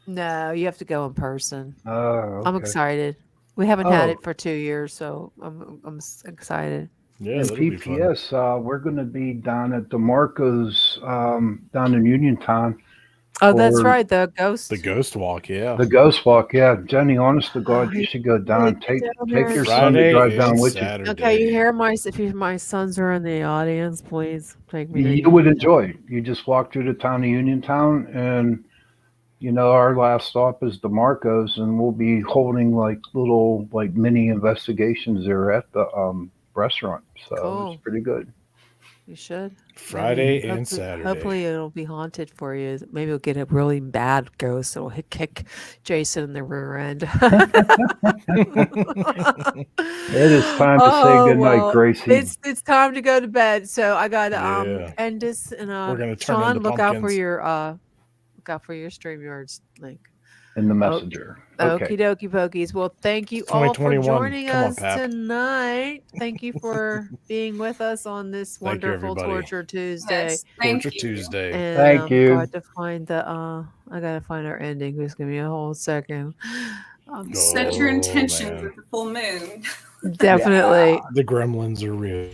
No, you have to go in person. Oh, okay. I'm excited. We haven't had it for 2 years, so I'm excited. Yeah, and PPS, we're going to be down at DeMarco's down in Uniontown. Oh, that's right. The ghost walk, yeah. The ghost walk, yeah. Jenny, honest to God, you should go down. Take your son to drive down with you. Okay, you hear if my sons are in the audience, please take me. You would enjoy it. You just walk through the town of Uniontown, and our last stop is DeMarco's, and we'll be holding little mini investigations there at the restaurant. So it's pretty good. You should. Friday and Saturday. Hopefully it'll be haunted for you. Maybe we'll get a really bad ghost that'll kick Jason in the rear end. It is time to say goodnight, Gracie. It's time to go to bed. So I got to end this, and we're gonna Sean, look out for your StreamYards link. In the messenger. Okay. Okie dokie pokies. Well, thank you all for joining us tonight. Thank you for being with us on this wonderful Torture Tuesday. Yes, Torture Tuesday. And thank you. I got to find I gotta find our ending. Just give me a whole second. Set your intentions with the full moon. Definitely. The gremlins are real.